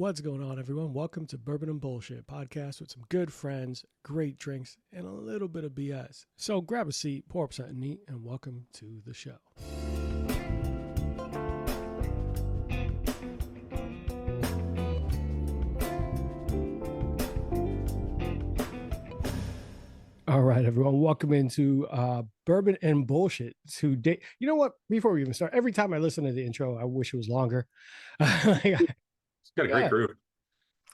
What's going on, everyone? Welcome to Bourbon and Bullshit podcast with some good friends, great drinks, and a little bit of BS. So grab a seat, pour up something neat, and welcome to the show. All right, everyone. Welcome into Bourbon and Bullshit. Today, you know what? Before we even start, every time I listen to the intro, I wish it was longer. It's got a great groove.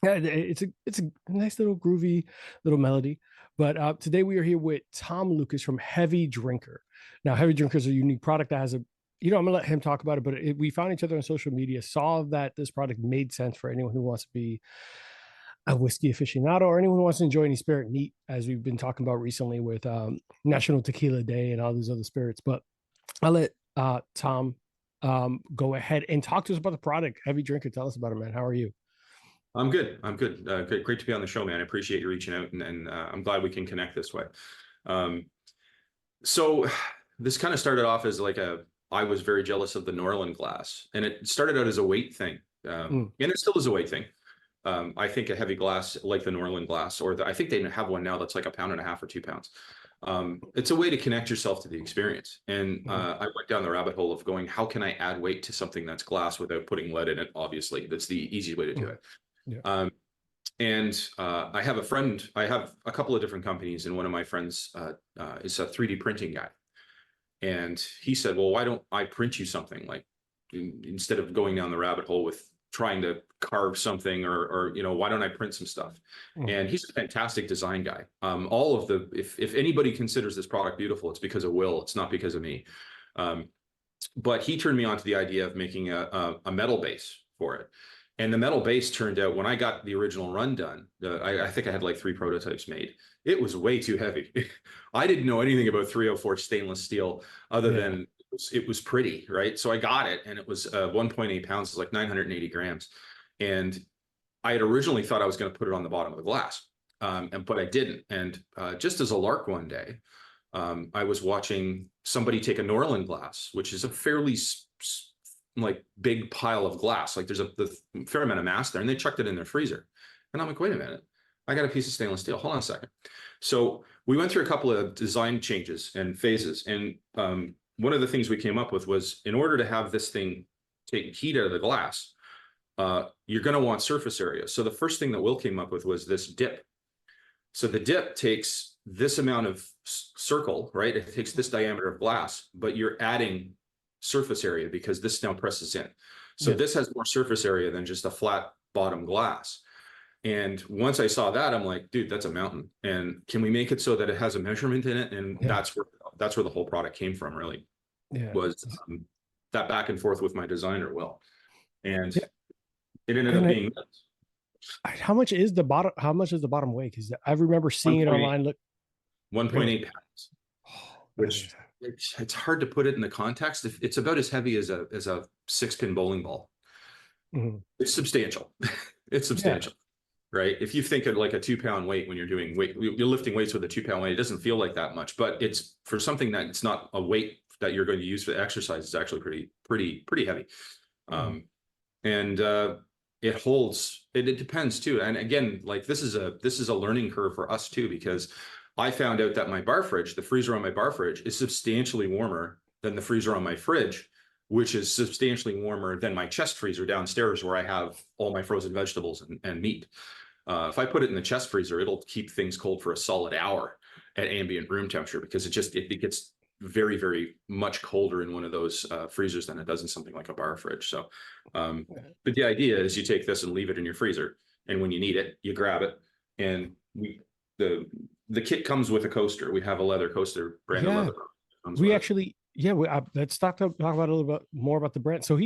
Yeah, it's a nice little groovy little melody. But today we are here with Tom Lucas from Heavy Drinker. Now, Heavy Drinker is a unique product that has I'm gonna let him talk about it. But we found each other on social media, saw that this product made sense for anyone who wants to be a whiskey aficionado or anyone who wants to enjoy any spirit neat, as we've been talking about recently with National Tequila Day and all these other spirits. But I'll let Tom go ahead and talk to us about the product. Heavy Drinker, tell us about it, man. How are you? I'm good. Great to be on the show, man. I appreciate you reaching out, and I'm glad we can connect this way. So this kind of started off as I was very jealous of the Norland glass, and it started out as a weight thing, and it still is a weight thing. I think a heavy glass like the Norland glass, I think they have one now that's like 1.5 pounds or 2 pounds. It's a way to connect yourself to the experience. And I went down the rabbit hole of going, how can I add weight to something that's glass without putting lead in it? Obviously, that's the easy way to do it. Yeah. I have a friend, I have a couple of different companies, and one of my friends is a 3D printing guy. And he said, well, why don't I print you something, like instead of going down the rabbit hole with trying to carve something or why don't I print some stuff? And he's a fantastic design guy. If anybody considers this product beautiful, it's because of Will. It's not because of me. But he turned me on to the idea of making a metal base for it. And the metal base turned out, when I got the original run done, I think I had like 3 prototypes made. It was way too heavy. I didn't know anything about 304 stainless steel other than it was pretty, right? So I got it, and it was 1.8 pounds, like 980 grams. And I had originally thought I was going to put it on the bottom of the glass, but I didn't. And just as a lark one day, I was watching somebody take a Norland glass, which is a fairly big pile of glass. Like there's a fair amount of mass there, and they chucked it in their freezer. And I'm like, wait a minute, I got a piece of stainless steel. Hold on a second. So we went through a couple of design changes and phases. And one of the things we came up with was, in order to have this thing take heat out of the glass, you're going to want surface area. So the first thing that Will came up with was this dip. So the dip takes this amount of circle, right? It takes this diameter of glass, but you're adding surface area because this now presses in. So this has more surface area than just a flat bottom glass. And once I saw that, I'm like, dude, that's a mountain. And can we make it so that it has a measurement in it? And that's where the whole product came from, really. Was that back and forth with my designer, Will. And it ended up being how much is the bottom weigh? Because I remember seeing it online. Look, 1.8 pounds, which it's hard to put it in the context. It's about as heavy as a 6-pin bowling ball. It's substantial. It's substantial, right? If you think of like a 2-pound weight, when you're doing weight, you're lifting weights with a 2-pound weight, it doesn't feel like that much, but it's for something that it's not a weight that you're going to use for exercise. It's actually pretty heavy. It holds, it depends too. And again, like this is a learning curve for us too, because I found out that my bar fridge, the freezer on my bar fridge, is substantially warmer than the freezer on my fridge, which is substantially warmer than my chest freezer downstairs, where I have all my frozen vegetables and meat. If I put it in the chest freezer, it'll keep things cold for a solid hour at ambient room temperature, because it gets very, very much colder in one of those freezers than it does in something like a bar fridge. So, but the idea is you take this and leave it in your freezer, and when you need it, you grab it. And the kit comes with a coaster. We have a leather coaster, brand new leather. Let's talk about a little bit more about the brand. So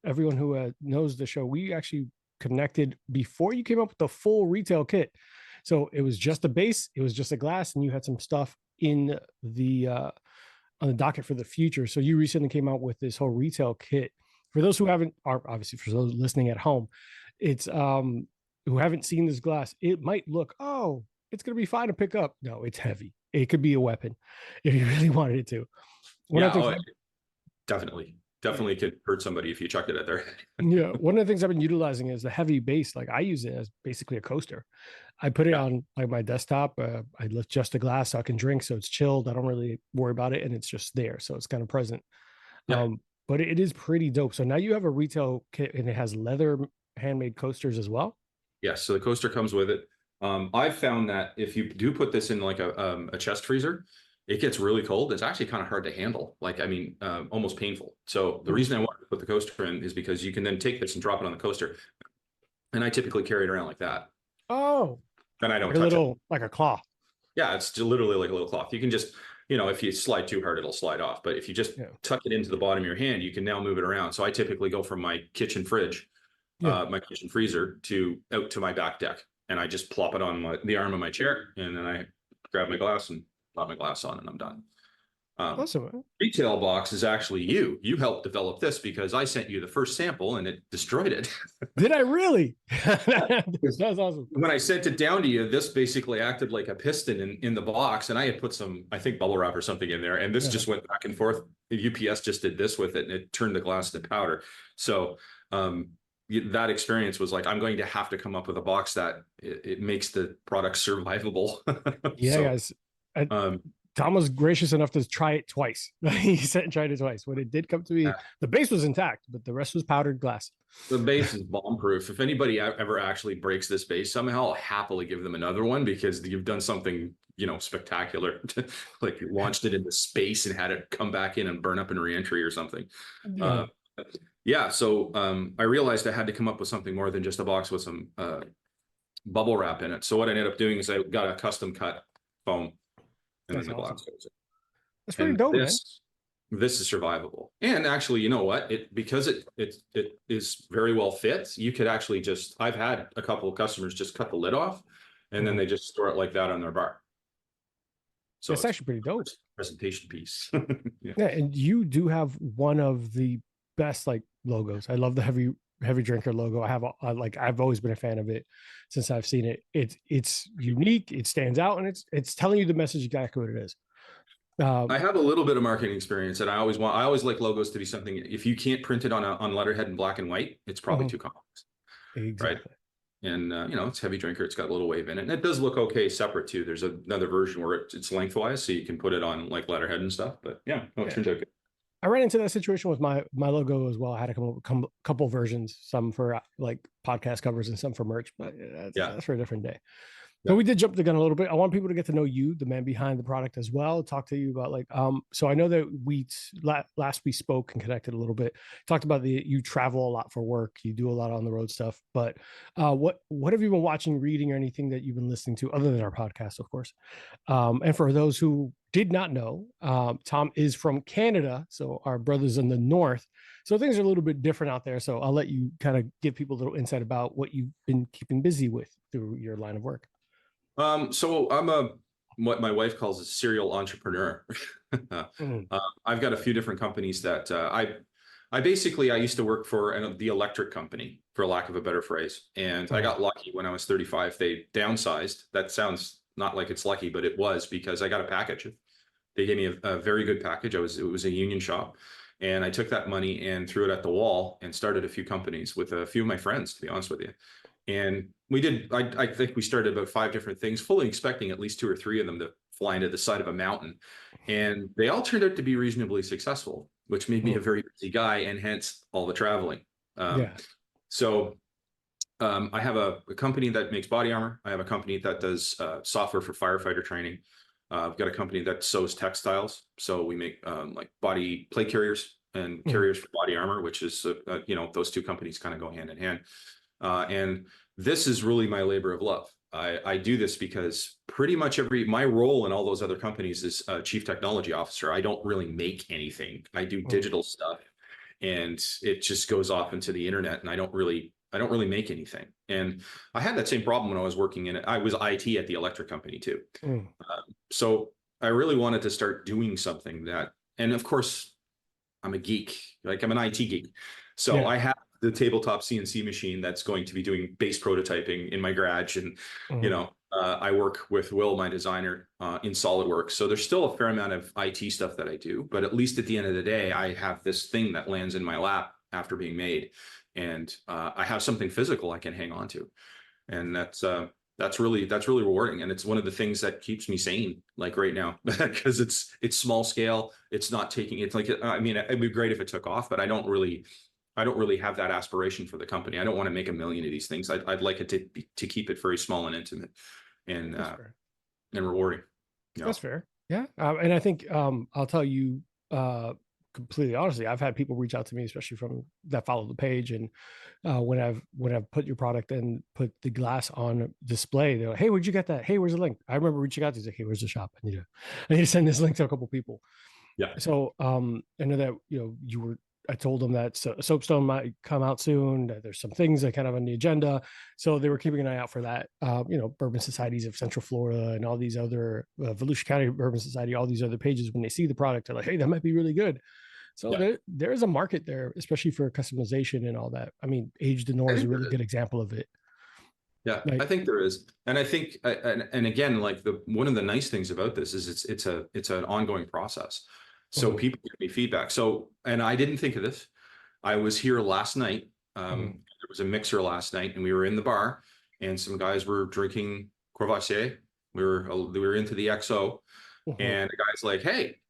everyone who knows the show, we actually connected before you came up with the full retail kit. So it was just a base, it was just a glass, and you had some stuff in the on the docket for the future. So you recently came out with this whole retail kit. For those who obviously for those listening at home, it's who haven't seen this glass, it might look, oh, it's going to be fine to pick up. No, it's heavy. It could be a weapon if you really wanted it to. Definitely. definitely could hurt somebody if you chucked it at their head. Yeah, one of the things I've been utilizing is the heavy base. Like I use it as basically a coaster. I put it Yeah, on like my desktop. I lift just a glass so I can drink, so it's chilled. I don't really worry about it, and it's just there, so it's kind of present. yeah, But it is pretty dope. So now you have a retail kit, and it has leather handmade coasters as well. yes. So the coaster comes with it. I've found that if you do put this in like a chest freezer, it gets really cold. It's actually kind of hard to handle. Like, I mean, almost painful. So the reason I wanted to put the coaster in is because you can then take this and drop it on the coaster. And I typically carry it around like that. Oh, And I don't like a touch it. little like a claw. Yeah, it's just literally like a little cloth. You can just, if you slide too hard, it'll slide off. But if you just Yeah, tuck it into the bottom of your hand, you can now move it around. So I typically go from my kitchen fridge, yeah. my kitchen freezer to out to my back deck. And I just plop it on the arm of my chair. And then I grab my glass and pop my glass on and I'm done. Awesome. Retail box is actually you. You helped develop this because I sent you the first sample and it destroyed it. Did I really? That's awesome. When I sent it down to you, this basically acted like a piston in the box, and I had put some, I think, bubble wrap or something in there, and this Yeah. just went back and forth. The UPS just did this with it, and it turned the glass to powder. So that experience was like, I'm going to have to come up with a box that it makes the product survivable. Yeah, So guys. I, um, Tom was gracious enough to try it twice. He said and tried it twice. When it did come to me, yeah, the base was intact, but the rest was powdered glass. the base is bomb proof. If anybody ever actually breaks this base somehow, I'll happily give them another one because you've done something, spectacular. Like you launched it into space and had it come back in and burn up in reentry or something. Yeah. Uh, yeah. So I realized I had to come up with something more than just a box with some bubble wrap in it. So what I ended up doing is I got a custom cut foam and That's then the awesome. glass goes That's in. pretty And dope, man. this is survivable. And actually, you know what? Because it is very well fit. You could actually I've had a couple of customers just cut the lid off, and then Mhm. they just store it like that on their bar. So That's it's actually pretty dope. a presentation piece. Yeah. Yeah, and you do have one of the best like logos. I love the heavy drinker logo. I've always been a fan of it since I've seen it. It's unique, it stands out, and it's telling you the message exactly what it is. I have a little bit of marketing experience, and I always like logos to be something. If you can't print it on letterhead in black and white, it's probably Mhm. too complex, right? Exactly. And it's heavy drinker. It's got a little wave in it, and it does look okay separate too. There's another version where it's lengthwise, so you can put it on like letterhead and stuff. But yeah, no, it Yeah. turns out good. I ran into that situation with my logo as well. I had to come up with a couple versions, some for like podcast covers and some for merch, but Yeah, that's for a different day. But yeah. we did jump the gun a little bit. I want people to get to know you, the man behind the product as well. Talk to you about so I know that last we spoke and connected a little bit, talked about you travel a lot for work, you do a lot on the road stuff, but what have you been watching, reading, or anything that you've been listening to other than our podcast, of course? And for those who did not know, Tom is from Canada, so our brothers in the north. So things are a little bit different out there. So I'll let you kind of give people a little insight about what you've been keeping busy with through your line of work. So I'm what my wife calls a serial entrepreneur. Mm. I've got a few different companies that I basically I used to work for the electric company, for lack of a better phrase, and I got lucky when I was 35. They downsized. That sounds not like it's lucky, but it was because I got a package. They gave me a very good package. It was a union shop, and I took that money and threw it at the wall and started a few companies with a few of my friends, to be honest with you. And we did, I think we started about 5 different things, fully expecting at least 2 or 3 of them to fly into the side of a mountain. And they all turned out to be reasonably successful, which made me a very busy guy and hence all the traveling. Yeah. So I have a company that makes body armor. I have a company that does software for firefighter training. I've got a company that sews textiles. So we make like body plate carriers and carriers for body armor, which is, those 2 companies kind of go hand in hand. And this is really my labor of love. I do this because pretty much my role in all those other companies is chief technology officer. I don't really make anything. I do digital stuff, and it just goes off into the internet, and I don't really make anything. And I had that same problem when I was working in it. I was IT at the electric company too. So I really wanted to start doing something and of course I'm a geek, like I'm an IT geek. So Yeah. I have the tabletop CNC machine that's going to be doing base prototyping in my garage. And, I work with Will, my designer, in SolidWorks. So there's still a fair amount of IT stuff that I do, but at least at the end of the day, I have this thing that lands in my lap after being made, and I have something physical I can hang on to, and that's really rewarding, and it's one of the things that keeps me sane, like right now, because it's small scale. It's not taking. It's like, I mean, it'd be great if it took off, but I don't really have that aspiration for the company. I don't want to make a million of these things. I'd like it to keep it very small and intimate, and and rewarding. That's fair. Yeah. And I think I'll tell you completely honestly, I've had people reach out to me, especially from that follow the page. And when I've put your product and put the glass on display, they're like, hey, where'd you get that? Hey, where's the link? I remember reaching out to you, like, hey, where's the shop? I need to send this link to a couple people. Yeah. So I know that, I told them that Soapstone might come out soon. That there's some things that kind of on the agenda. So they were keeping an eye out for that. Bourbon Societies of Central Florida and all these other Volusia County Bourbon Society, all these other pages, when they see the product, they're like, hey, that might be really good. So there is a market there, especially for customization and all that. I mean, Age de Noir is a really good example of it. Yeah, I think there is, and I think, and again, like one of the nice things about this is it's an ongoing process. So people give me feedback. So, and I didn't think of this. I was here last night. There was a mixer last night, and we were in the bar, and some guys were drinking Courvoisier. We were into the XO, and the guy's like, "Hey,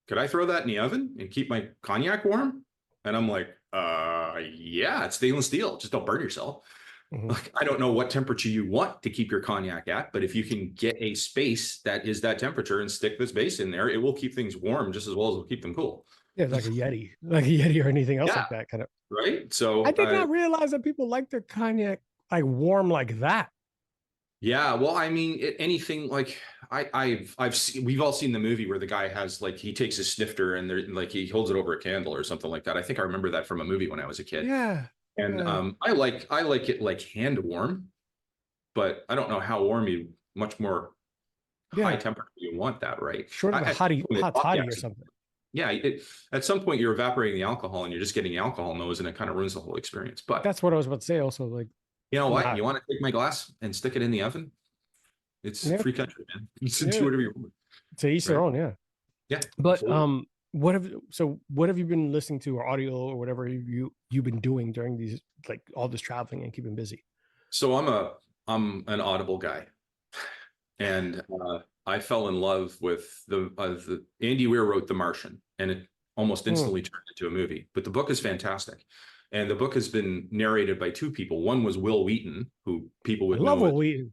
could I throw that in the oven and keep my cognac warm?" And I'm like, "Yeah, it's stainless steel. Just don't burn yourself." Like, I don't know what temperature you want to keep your cognac at, but if you can get a space that is that temperature and stick this base in there, it will keep things warm just as well as it'll keep them cool. Yeah, like a Yeti or anything else like that kind of. Right. So I did not realize that people like their cognac like warm like that. Yeah, well, I mean, anything like we've all seen the movie where the guy has, like, he takes his snifter and like he holds it over a candle or something like that. I think I remember that from a movie when I was a kid. Yeah. And I like it like hand warm, but I don't know how warm much more high temperature you want that, right? Short of a hot toddy or something. Yeah, at some point you're evaporating the alcohol and you're just getting alcohol nose, and it kind of ruins the whole experience. But that's what I was about to say. Also, like, you know what? You want to take my glass and stick it in the oven? It's free country, man. You can do whatever you want. To each their own, yeah. Yeah. But what have you been listening to, or audio or whatever you've been doing during these, like, all this traveling and keeping busy? So I'm an Audible guy, and I fell in love with the Andy Weir wrote The Martian, and it almost instantly turned into a movie. But the book is fantastic, and the book has been narrated by two people. One was Will Wheaton, who people would know. Will Wheaton.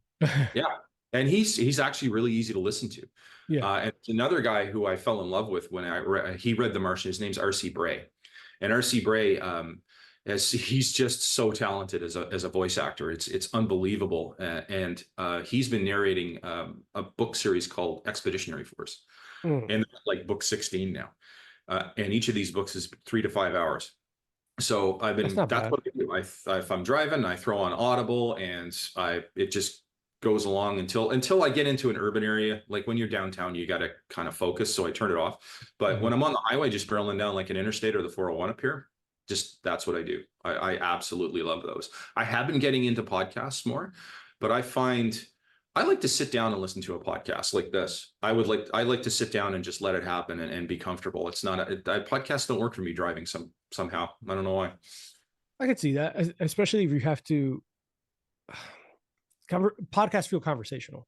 Yeah, and he's actually really easy to listen to. Yeah, and another guy who I fell in love with when he read The Martian. His name's R.C. Bray, and R.C. Bray, he's just so talented as a voice actor. It's unbelievable, and he's been narrating a book series called Expeditionary Force, and like book 16 now, and each of these books is 3 to 5 hours. So that's what I do. If I'm driving, I throw on Audible, and it just goes along until I get into an urban area. Like when you're downtown, you got to kind of focus, so I turn it off. But when I'm on the highway, just barreling down like an interstate or the 401 up here, that's what I do. I absolutely love those. I have been getting into podcasts more, but I find I like to sit down and listen to a podcast like this. I like to sit down and just let it happen and be comfortable. It's not podcasts don't work for me driving somehow. I don't know why. I could see that, especially if you have to. Podcasts feel conversational.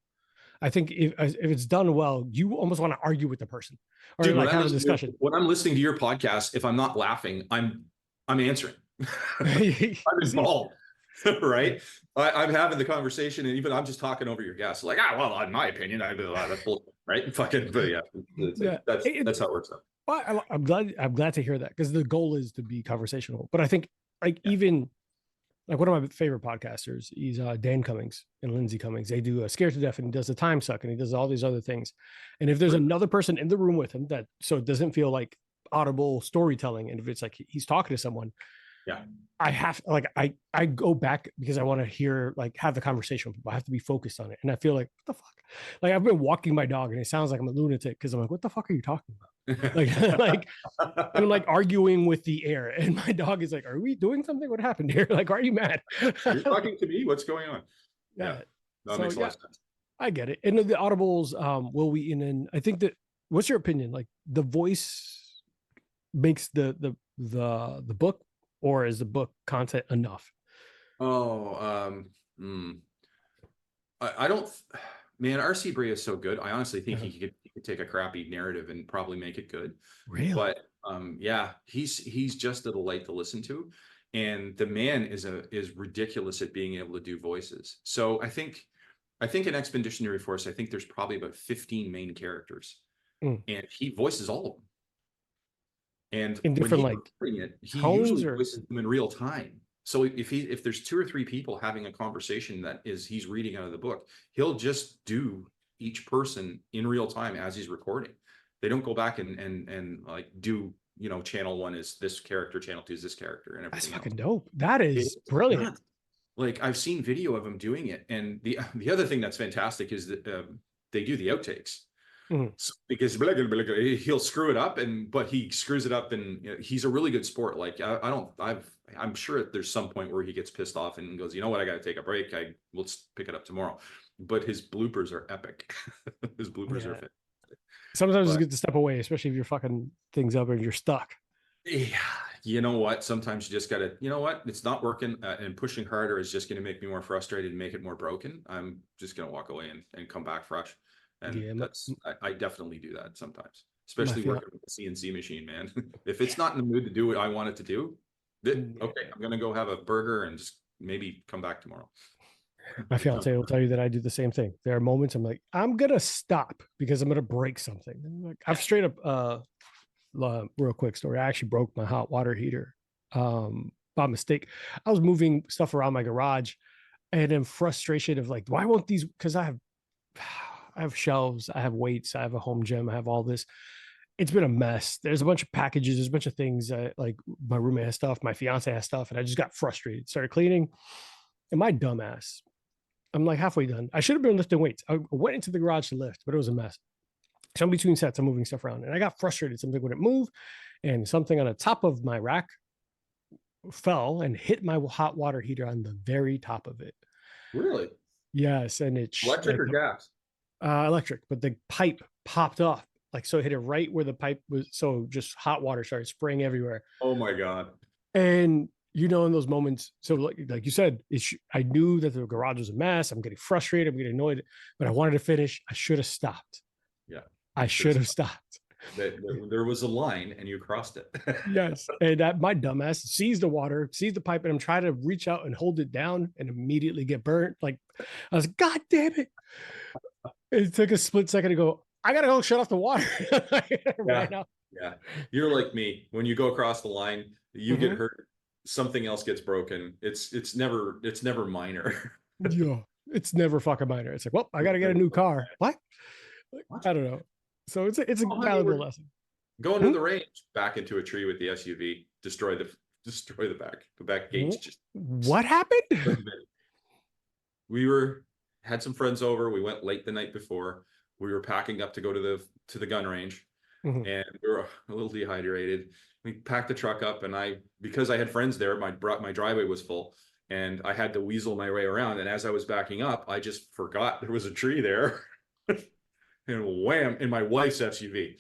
I think if it's done well, you almost want to argue with the person or like have a discussion. When I'm listening to your podcast, if I'm not laughing, I'm answering. I'm involved, right? I'm having the conversation, and even I'm just talking over your guests. Like, well, in my opinion, that's bullshit, right? Fucking, but yeah, that's how it works out. Well, I'm glad to hear that, because the goal is to be conversational. But I think even like one of my favorite podcasters, he's Dan Cummings and Lindsay Cummings. They do Scared to Death, and he does the Time Suck, and he does all these other things. And if there's another person in the room with him, so it doesn't feel like audible storytelling, and if it's like he's talking to someone, I have I go back because I want to hear, like, have the conversation with people. I have to be focused on it, and I feel like, what the fuck? Like, I've been walking my dog, and it sounds like I'm a lunatic because I'm like, what the fuck are you talking about? like I'm like arguing with the air, and my dog is like, are we doing something? What happened here? Like, are you mad? You're talking to me? What's going on? Yeah, that makes a lot of sense. I get it. And the audibles, Will Wheaton, and I think that. What's your opinion? Like the voice makes the book, or is the book content enough? Oh, hmm. I don't, man, RC Bray is so good. I honestly think Uh-huh. he could take a crappy narrative and probably make it good. Really? But yeah, he's just a delight to listen to. And the man is ridiculous at being able to do voices. So I think in Expeditionary Force, I think there's probably about 15 main characters, Mm. and he voices all of them. And In when different he's like recording it, he tones, usually or voices them in real time. So if there's two or three people having a conversation that is he's reading out of the book, he'll just do each person in real time as he's recording. They don't go back and like do, you know, channel one is this character, channel two is this character, and that's everything else. fucking dope. That is It's brilliant. nuts. Like I've seen video of him doing it, and the other thing that's fantastic is that they do the outtakes. Mm. So, because he'll screw it up, and but he screws it up, and you know, he's a really good sport. Like I don't, I'm sure there's some point where he gets pissed off and goes, you know what, I got to take a break. Let's pick it up tomorrow. But his bloopers are epic. His bloopers are Yeah. fit. Sometimes it's But good to step away, especially if you're fucking things up and you're stuck. yeah, you know what? Sometimes you just gotta, you know what? It's not working, and pushing harder is just gonna make me more frustrated and make it more broken. I'm just gonna walk away and come back fresh. And Yeah, that's I definitely do that sometimes, my especially fiance, working with the CNC machine, man. If it's not in the mood to do what I want it to do, okay, I'm gonna go have a burger and just maybe come back tomorrow. my fiance will tell you that I do the same thing. There are moments I'm like, I'm gonna stop because I'm gonna break something. And like I've straight up real quick story. I actually broke my hot water heater by mistake. I was moving stuff around my garage, and in frustration of like, why won't these? Because I have shelves, I have weights, I have a home gym, I have all this. It's been a mess. There's a bunch of packages, there's a bunch of things. Like my roommate has stuff, my fiance has stuff, and I just got frustrated. Started cleaning, and my dumbass, I'm like halfway done. I should have been lifting weights. I went into the garage to lift, but it was a mess. So in between sets, I'm moving stuff around, and I got frustrated. Something wouldn't move, and something on the top of my rack fell and hit my hot water heater on the very top of it. Really? Yes, and it's Electric like or gas? electric, but the pipe popped off. Like so, it hit it right where the pipe was. So just hot water started spraying everywhere. Oh my God. And you know, in those moments, so like you said, I knew that the garage was a mess. I'm getting frustrated. I'm getting annoyed, but I wanted to finish. I should have stopped. Yeah. I You should should have. have stopped. There was a line and you crossed it. Yes. And that my dumbass sees the water, sees the pipe, and I'm trying to reach out and hold it down and immediately get burnt. Like I was, God damn it. It took a split second to go, I gotta go shut off the water. Yeah. Right now. Yeah. You're like me. When you go across the line, you get Mhm. hurt, something else gets broken. It's never minor. Yeah. It's never fucking minor. It's like, well, I gotta get a new car. What? Like, What? I don't know. So it's a Oh, honey, valuable we're lesson. going to Hmm? the range, back into a tree with the SUV, destroy the back gates. Just What happened? we had some friends over. We went late the night before. We were packing up to go to the gun range, Mhm. and we were a little dehydrated. We packed the truck up, and because I had friends there, my driveway was full, and I had to weasel my way around. And as I was backing up, I just forgot there was a tree there, and wham! In my wife's SUV.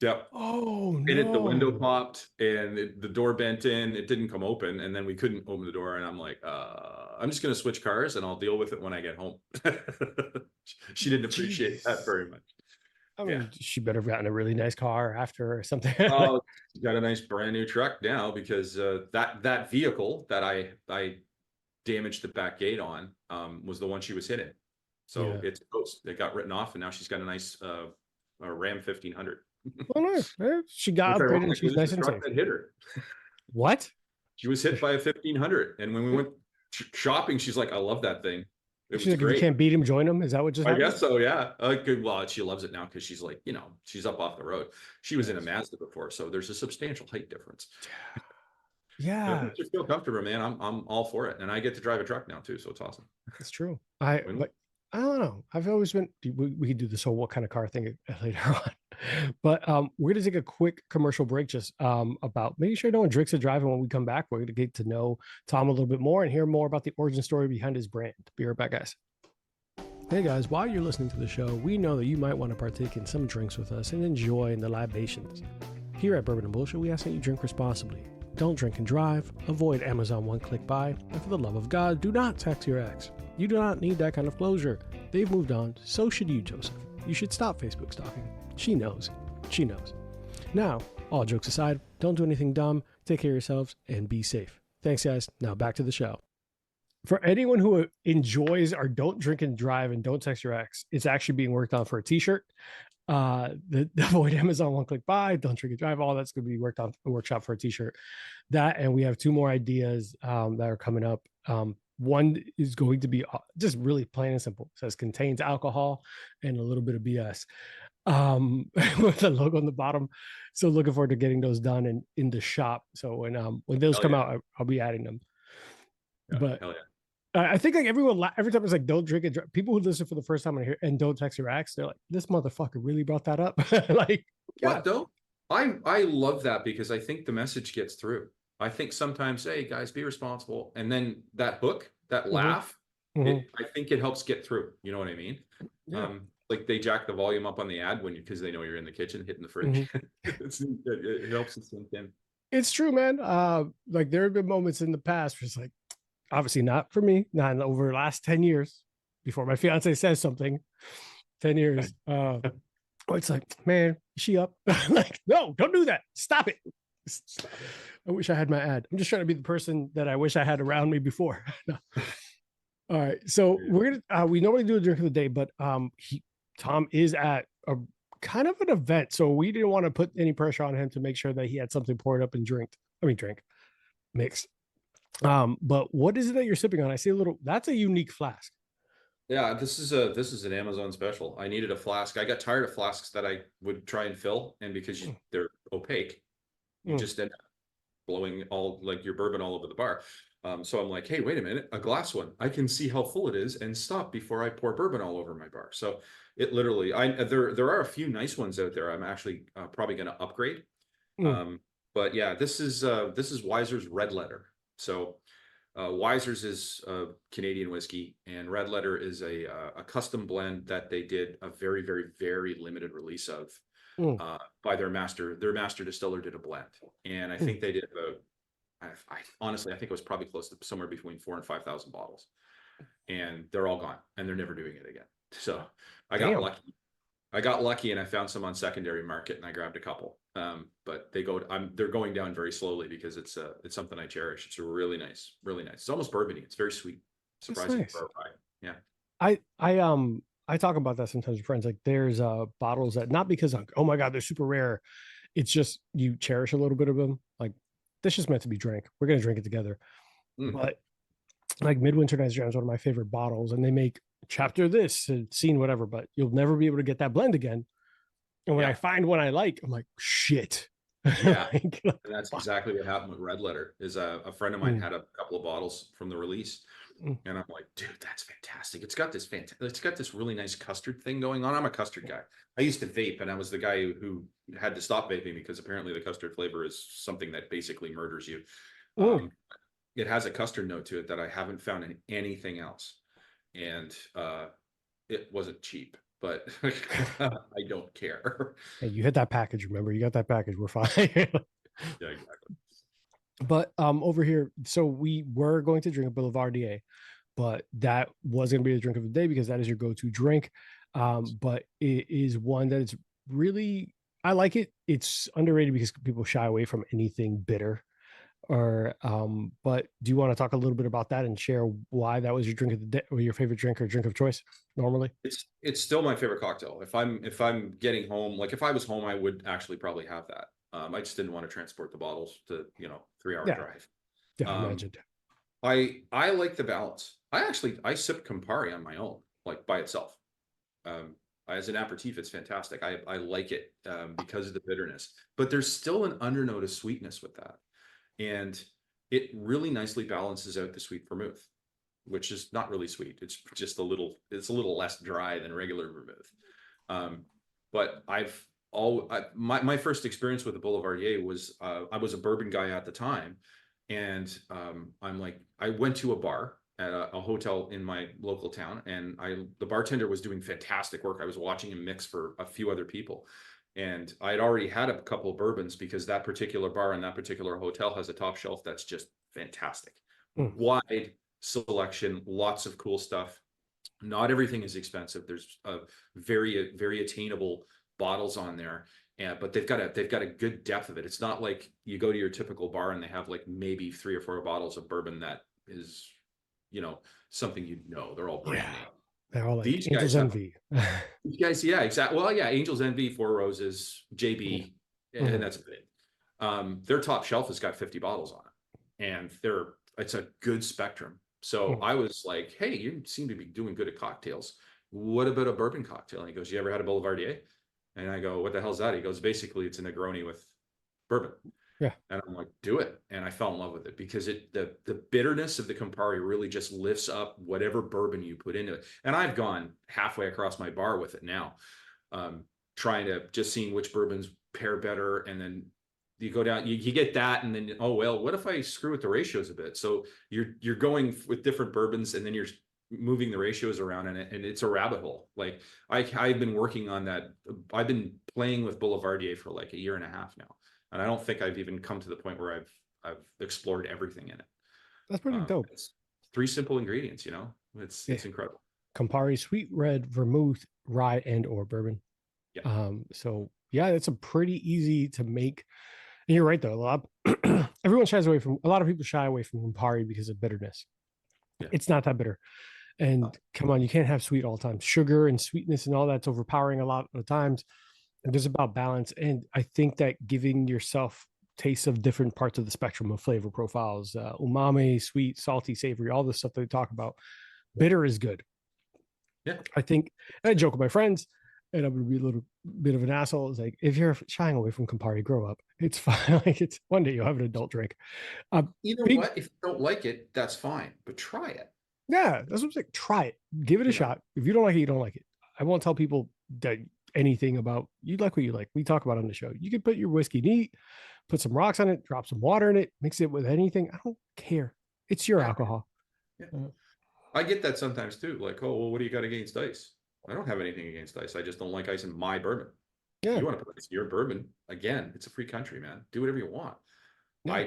Yep. Oh The window no. popped, and the door bent in. It didn't come open, and then we couldn't open the door. And I'm like, I'm just gonna switch cars, and I'll deal with it when I get home. She didn't appreciate that Jeez. very much. I Yeah. mean, she better have gotten a really nice car after or something. Oh, got a nice brand new truck now, because that vehicle that I damaged the back gate on was the one she was hitting. So Yeah. it's ghost. It got written off, and now she's got a nice a Ram 1500. Well, nice. She got Which upgraded and ironically she's is the nice and truck safe. that hit her. What? She was hit by a 1500, and when we went shopping, she's like, "I love that thing. It She's was like, if you great." can't beat him, join him. Is that what just I happened? guess so, yeah. Good. Well, she loves it now because she's like, you know, she's up off the road. She was in a Yes. Mazda before, so there's a substantial height difference. But if it Yeah, makes you feel comfortable, man, I'm all for it, and I get to drive a truck now too, so it's awesome. it's true. Win-win. But I don't know. I've always been. We could do this whole what kind of car thing later on. But we're gonna take a quick commercial break, just about making sure no one drinks and drive. And when we come back, we're gonna get to know Tom a little bit more and hear more about the origin story behind his brand. Be right back, guys. Hey guys, while you're listening to the show, we know that you might want to partake in some drinks with us and enjoy in the libations. Here at Bourbon and Bullshit, we ask that you drink responsibly. Don't drink and drive, avoid Amazon one-click buy, and for the love of God, do not text your ex. You do not need that kind of closure. They've moved on, so should you, Joseph. You should stop Facebook stalking. She knows. She knows. Now, all jokes aside, don't do anything dumb, take care of yourselves, and be safe. Thanks guys, now back to the show. For anyone who enjoys our don't drink and drive and don't text your ex, it's actually being worked on for a t-shirt. The avoid Amazon one-click buy, don't drink and drive, all that's going to be worked on a workshop for a t-shirt. That, and we have two more ideas that are coming up. One is going to be just really plain and simple. It says contains alcohol and a little bit of BS with the logo on the bottom. So looking forward to getting those done and in the shop. So when those come out, I'll be adding them. Yeah, but I think like everyone, every time it's like don't drink and drive, people who listen for the first time and don't text your ex, they're like, this motherfucker really brought that up. Like, yeah. What though? I love that because I think the message gets through. I think sometimes, hey guys, be responsible, and then that hook, that laugh, I think it helps get through. You know what I mean? Yeah. Like they jack the volume up on the ad because they know you're in the kitchen hitting the fridge. It helps to sink in. It's true, man. Like there have been moments in the past where it's like, obviously not for me, not over the last 10 years before my fiance says something, 10 years. It's like, man, is she up? Like, no, don't do that. Stop it. Stop it. I wish I had my ad. I'm just trying to be the person that I wish I had around me before. No. All right. So we're gonna we normally do a drink of the day, but Tom is at a kind of an event. So we didn't want to put any pressure on him to make sure that he had something poured up and mixed. But what is it that you're sipping on? I see a little, that's a unique flask. Yeah, this is an Amazon special. I needed a flask. I got tired of flasks that I would try and fill, and because they're opaque, you just end up blowing all like your bourbon all over the bar. So I'm like, hey, wait a minute, a glass one. I can see how full it is and stop before I pour bourbon all over my bar. So it literally, there are a few nice ones out there. I'm actually probably going to upgrade. But yeah, this is Weiser's Red Letter. So Weiser's is Canadian whiskey, and Red Letter is a custom blend that they did a very, very, very limited release of by their master. Their master distiller did a blend, and I think they did about. Honestly, I think it was probably close to somewhere between 4,000 and 5,000 bottles, and they're all gone, and they're never doing it again. So I got lucky. I got lucky, and I found some on secondary market, and I grabbed a couple. But they're going down very slowly because it's something I cherish. It's really nice, really nice. It's almost bourbony. It's very sweet, surprising for a rye. Yeah. I talk about that sometimes with friends. Like there's bottles that not because like, oh my God, they're super rare. It's just you cherish a little bit of them. Like this is meant to be drank. We're gonna drink it together. But like Midwinter Night's Dram is one of my favorite bottles, and they make chapter this and scene whatever, but you'll never be able to get that blend again. And when I find one I like, I'm like, shit. Yeah, and that's exactly what happened with Red Letter. Is a friend of mine had a couple of bottles from the release, and I'm like, dude, that's fantastic. It's got this really nice custard thing going on. I'm a custard guy. I used to vape, and I was the guy who had to stop vaping because apparently the custard flavor is something that basically murders you. It has a custard note to it that I haven't found in anything else, and it wasn't cheap. But I don't care. Hey, you hit that package, remember? You got that package. We're fine. Yeah, exactly. But over here, so we were going to drink a Boulevardier, but that was going to be the drink of the day because that is your go-to drink. But it is one that is really, I like it. It's underrated because people shy away from anything bitter. But do you want to talk a little bit about that and share why that was your drink of the day or your favorite drink or drink of choice normally? It's still my favorite cocktail. If I'm getting home, like if I was home, I would actually probably have that. I just didn't want to transport the bottles to 3-hour drive. Yeah, imagine. I like the balance. I sip Campari on my own, like by itself. As an aperitif, it's fantastic. I like it because of the bitterness, but there's still an undernote of sweetness with that. And it really nicely balances out the sweet vermouth, which is not really sweet. It's just a little less dry than regular vermouth. But my first experience with the Boulevardier was I was a bourbon guy at the time, and I'm like, I went to a bar at a hotel in my local town, and the bartender was doing fantastic work. I was watching him mix for a few other people, and I had already had a couple of bourbons because that particular bar in that particular hotel has a top shelf that's just fantastic. Mm. Wide selection, lots of cool stuff. Not everything is expensive. There's very attainable bottles on there, and but they've got a good depth of it. It's not like you go to your typical bar and they have like maybe 3 or 4 bottles of bourbon that is, something they're all brand Yeah. name. They're all like These Angel's guys have Envy. these guys, yeah, exactly. Well, yeah, Angel's Envy, Four Roses, Yeah. JB, and Mhm. that's it. Their top shelf has got 50 bottles on it, and it's a good spectrum. So Mhm. I was like, "Hey, you seem to be doing good at cocktails. What about a bourbon cocktail?" And he goes, "You ever had a Boulevardier?" And I go, "What the hell's that?" He goes, "Basically, it's a Negroni with bourbon." Yeah. And I'm like, "Do it." And I fell in love with it because the bitterness of the Campari really just lifts up whatever bourbon you put into it. And I've gone halfway across my bar with it now, um, trying to just seeing which bourbons pair better. And then you go down, you get that, and then, oh well, what if I screw with the ratios a bit? So you're going with different bourbons, and then you're moving the ratios around in it, and it's a rabbit hole. Like I've been working on that. I've been playing with Boulevardier for like a year and a half now, and I don't think I've even come to the point where I've explored everything in it. That's pretty dope. It's 3 simple ingredients, Yeah. it's incredible. Campari, sweet red, vermouth, rye, and or bourbon. Yeah. So yeah, it's a pretty easy to make. And you're right though. Everyone shies away from, a lot of people shy away from Campari because of bitterness. Yeah. It's not that bitter. And come on, you can't have sweet all the time. Sugar and sweetness and all that's overpowering a lot of the times. It is about balance. And I think that giving yourself tastes of different parts of the spectrum of flavor profiles, umami, sweet, salty, savory, all the stuff that we talk about, bitter is good. Yeah. I think, and I joke with my friends, and I'm going to be a little bit of an asshole. It's like, if you're shying away from Campari, grow up. It's fine. Like, it's one day you'll have an adult drink. You know Big, what? If you don't like it, that's fine, but try it. yeah, that's what I'm saying. Try it, give it a You know, shot. If you don't like it, you don't like it. I won't tell people that anything about, you like what you like. We talk about it on the show. You can put your whiskey neat, put some rocks on it, drop some water in it, mix it with anything. I don't care. It's your yeah, alcohol. yeah. I get that sometimes too. Like, oh, well, what do you got against ice? I don't have anything against ice. I just don't like ice in my bourbon. Yeah. You want to put ice in your bourbon? Again, it's a free country, man. Do whatever you want. Yeah.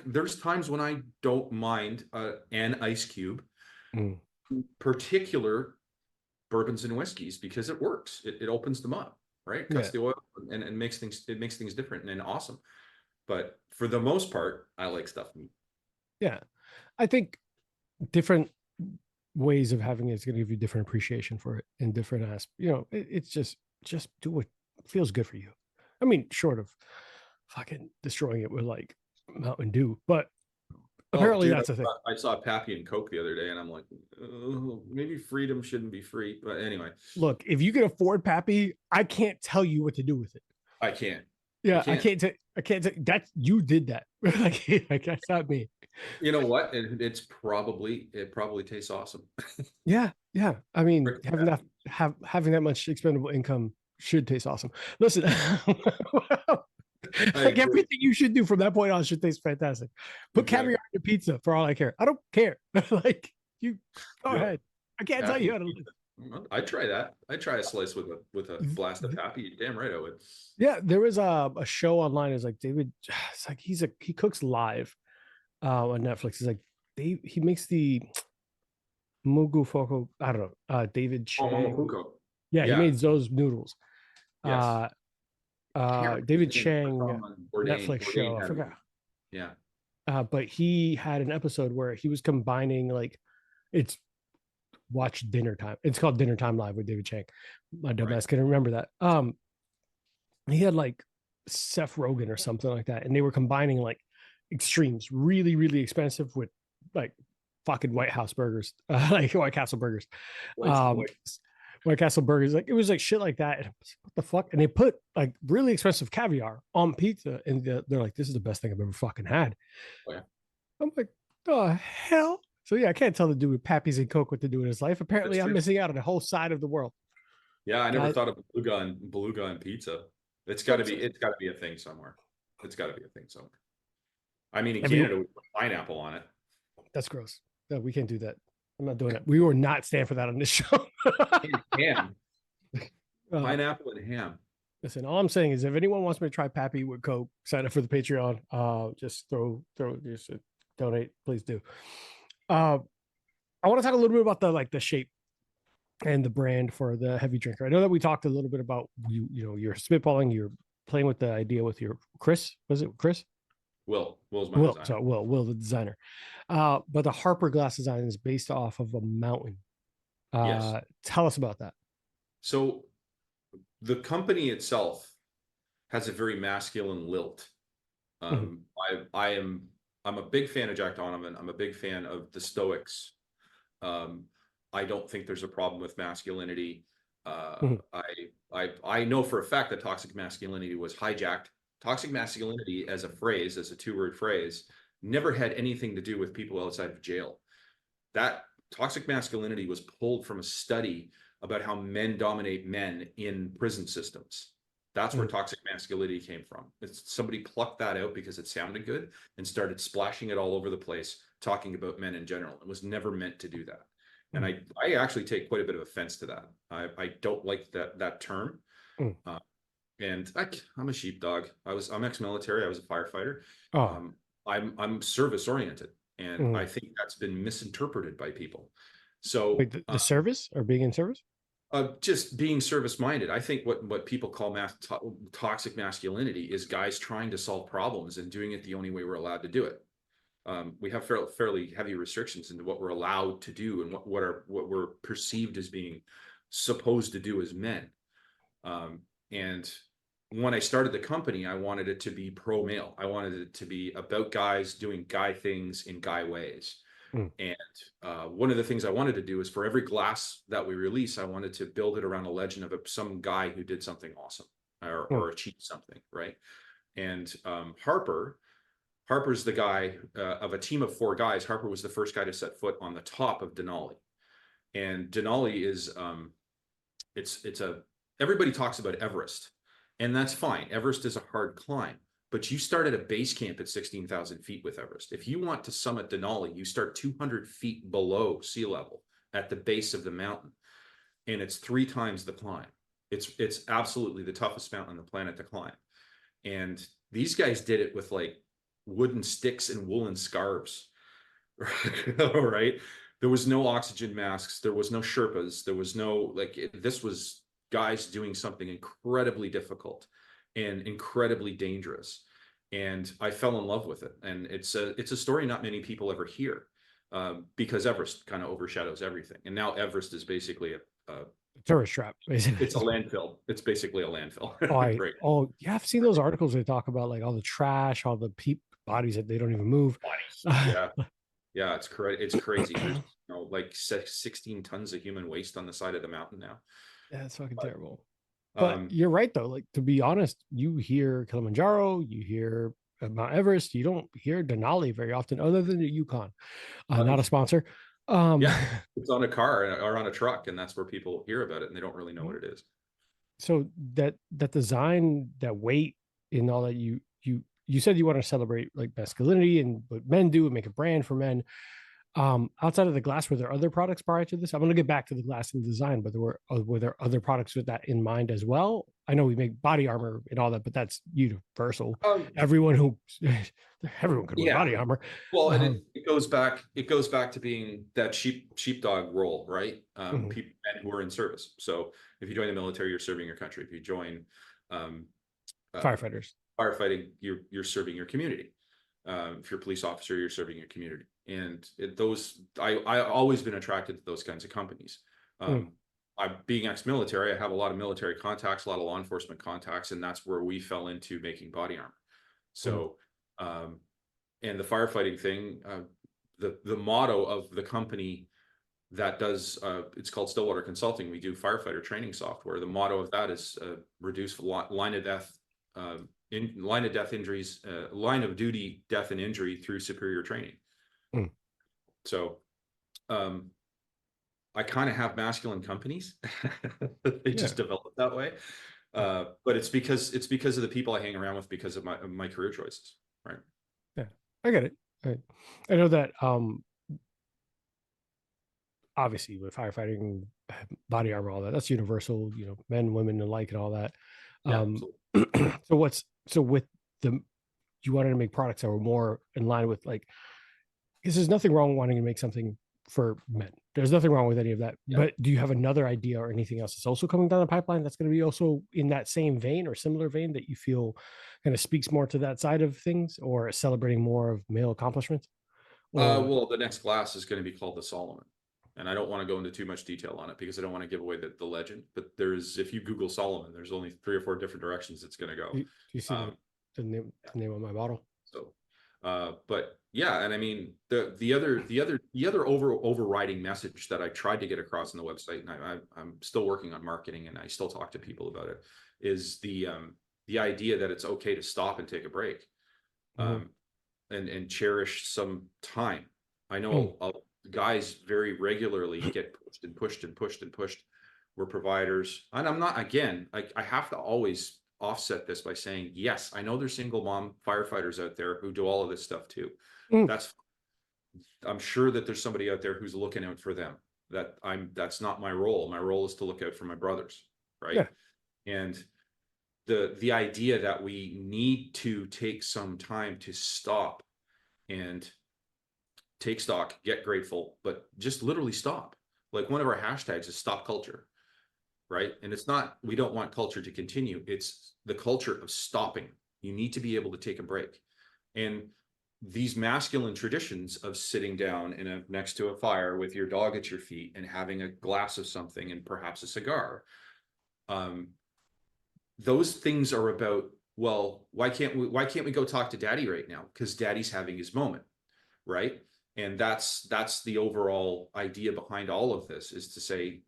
There's times when I don't mind an ice cube, Mm. particular bourbons and whiskeys, because it works. It opens them up, right? Cuts Yeah. the oil and makes things different and awesome. But for the most part, I like stuff neat. Yeah. I think different ways of having it is going to give you different appreciation for it in different aspects. It's just do what feels good for you. I mean, short of fucking destroying it with like Mountain Dew, but Oh, apparently dude, that's a thing. I saw Pappy and Coke the other day, and I'm like, oh, maybe freedom shouldn't be free. But anyway, Look, if you can afford Pappy, I can't tell you what to do with it. I can't. Yeah, I can't. I can't. That you did that. like that's not me. You know what? It probably tastes awesome. Yeah, yeah. I mean, having that much expendable income should taste awesome. Listen, like everything you should do from that point on should taste fantastic. Put caviar on your pizza for all I care. I don't care. Like you, go ahead. I can't tell you how to live. I try that. I try a slice with a blast of Happy. Damn right I would. Yeah, there was a show online. It's like David. It's like he cooks live on Netflix. It's like he makes the Mugu Foko. I don't know. David Chang. Yeah, he made those noodles. Yes. David Chang Netflix show. I forgot. Yeah. But he had an episode where he was combining it's watch Dinner Time. It's called Dinner Time Live with David Chang. My dumbass couldn't remember that. He had like Seth Rogen or something like that, and they were combining like extremes, really, really expensive with like fucking White House burgers, like White Castle burgers. White Castle burgers, like it was like shit like that. And what the fuck? And they put like really expensive caviar on pizza, and they're like, "This is the best thing I've ever fucking had." Oh, yeah. I'm like, "The hell!" So yeah, I can't tell the dude with Pappies and Coke what to do in his life. Apparently, I'm missing out on a whole side of the world. Yeah, I never thought of beluga and pizza. It's got to be a thing somewhere. It's got to be a thing somewhere. I mean, in Canada, we put pineapple on it. That's gross. No, we can't do that. I'm not doing that. We will not stand for that on this show. And ham, uh, pineapple and ham. Listen, all I'm saying is if anyone wants me to try Pappy with Coke, sign up for the Patreon. Just just donate, please do. Uh, I want to talk a little bit about the shape and the brand for the heavy drinker. I know that we talked a little bit about you're spitballing, you're playing with the idea with your Chris. Was it Chris? Will's my Will. designer. So Will, the designer. But the Harper glass design is based off of a mountain. Yes. Tell us about that. So the company itself has a very masculine lilt. I'm a big fan of Jack Donovan. I'm a big fan of the Stoics. I don't think there's a problem with masculinity. I know for a fact that toxic masculinity was hijacked. Toxic masculinity as a phrase, as a two-word phrase, never had anything to do with people outside of jail. That toxic masculinity was pulled from a study about how men dominate men in prison systems. That's where toxic masculinity came from. Somebody plucked that out because it sounded good and started splashing it all over the place, talking about men in general. It was never meant to do that. And I actually take quite a bit of offense to that. I don't like that term. And I'm a sheepdog. I'm ex-military. I was a firefighter. I'm service oriented, and I think that's been misinterpreted by people. So wait, the service or being in service? Just being service minded. I think what people call toxic masculinity is guys trying to solve problems and doing it the only way we're allowed to do it. We have fairly heavy restrictions into what we're allowed to do and what we're perceived as being supposed to do as men. And when I started the company, I wanted it to be pro male. I wanted it to be about guys doing guy things in guy ways. And one of the things I wanted to do is for every glass that we release, I wanted to build it around a legend of some guy who did something awesome or achieved something, right? And Harper's the guy of a team of 4 guys. Harper was the first guy to set foot on the top of Denali. And Denali is everybody talks about Everest, and that's fine. Everest is a hard climb. But you start at a base camp at 16,000 feet with Everest. If you want to summit Denali, you start 200 feet below sea level at the base of the mountain. And it's 3 times the climb. It's absolutely the toughest mountain on the planet to climb. And these guys did it with like wooden sticks and woolen scarves, right? There was no oxygen masks. There was no Sherpas. There was no, this was guys doing something incredibly difficult and incredibly dangerous. And I fell in love with it. And it's a story not many people ever hear, because Everest kind of overshadows everything. And now Everest is basically a tourist trap, basically. It's a landfill. It's basically a landfill. Right. Yeah, I've seen those articles they talk about like all the trash, all the bodies that they don't even move. Yeah, it's crazy. It's crazy. There's like 16 tons of human waste on the side of the mountain now. Yeah, it's fucking terrible. But you're right though. Like, to be honest, you hear Kilimanjaro, you hear Mount Everest, you don't hear Denali very often, other than the Yukon. Not a sponsor. Yeah, it's on a car or on a truck, and that's where people hear about it, and they don't really know what it is. So that design, that weight, and all that, you said you want to celebrate like masculinity and what men do and make a brand for men. Outside of the glass, were there other products prior to this? I'm going to get back to the glass and design, but were there other products with that in mind as well? I know we make body armor and all that, but that's universal. Everyone could wear body armor. Well, and it goes back to being that sheepdog role, right? Men who are in service. So if you join the military, you're serving your country. If you join firefighting, you're serving your community. If you're a police officer, you're serving your community. And I always been attracted to those kinds of companies. I'm being ex-military. I have a lot of military contacts, a lot of law enforcement contacts, and that's where we fell into making body armor. So, and the firefighting thing, the motto of the company that does, it's called Stillwater Consulting. We do firefighter training software. The motto of that is reduce line of duty death and injury through superior training. So I kind of have masculine companies. They just develop that way. But it's because of the people I hang around with, because of my career choices, right? Yeah, I get it. Right. I know that obviously with firefighting, body armor, all that, that's universal, men, women alike and all that. Yeah, Um, absolutely. so with the, you wanted to make products that were more in line with like, because there's nothing wrong wanting to make something for men. There's nothing wrong with any of that. Yeah. But do you have another idea or anything else that's also coming down the pipeline that's going to be also in that same vein or similar vein that you feel kind of speaks more to that side of things, or celebrating more of male accomplishments? Or Well, the next glass is going to be called the Solomon. And I don't want to go into too much detail on it because I don't want to give away the legend. But there's, if you Google Solomon, there's only 3 or 4 different directions it's going to go. do you see Um, the name of my bottle? so, but yeah, and I mean the other overriding message that I tried to get across on the website, and I'm still working on marketing, and I still talk to people about it, is the idea that it's okay to stop and take a break. Mm-hmm. And cherish some time. I Mm. know guys very regularly get pushed and pushed and pushed and pushed. We're providers, and I'm not, again, I have to always offset this by saying, yes, I know there's single mom firefighters out there who do all of this stuff too. Mm. That's, I'm sure that there's somebody out there who's looking out for them. That's not my role. My role is to look out for my brothers, right? Yeah. And the idea that we need to take some time to stop and take stock, get grateful, but just literally stop. Like one of our hashtags is stop culture, right? And it's not, we don't want culture to continue. It's the culture of stopping. You need to be able to take a break. And these masculine traditions of sitting down next to a fire with your dog at your feet and having a glass of something and perhaps a cigar, those things are about, well, why can't we go talk to daddy right now? Because daddy's having his moment, right? And that's the overall idea behind all of this, is to say,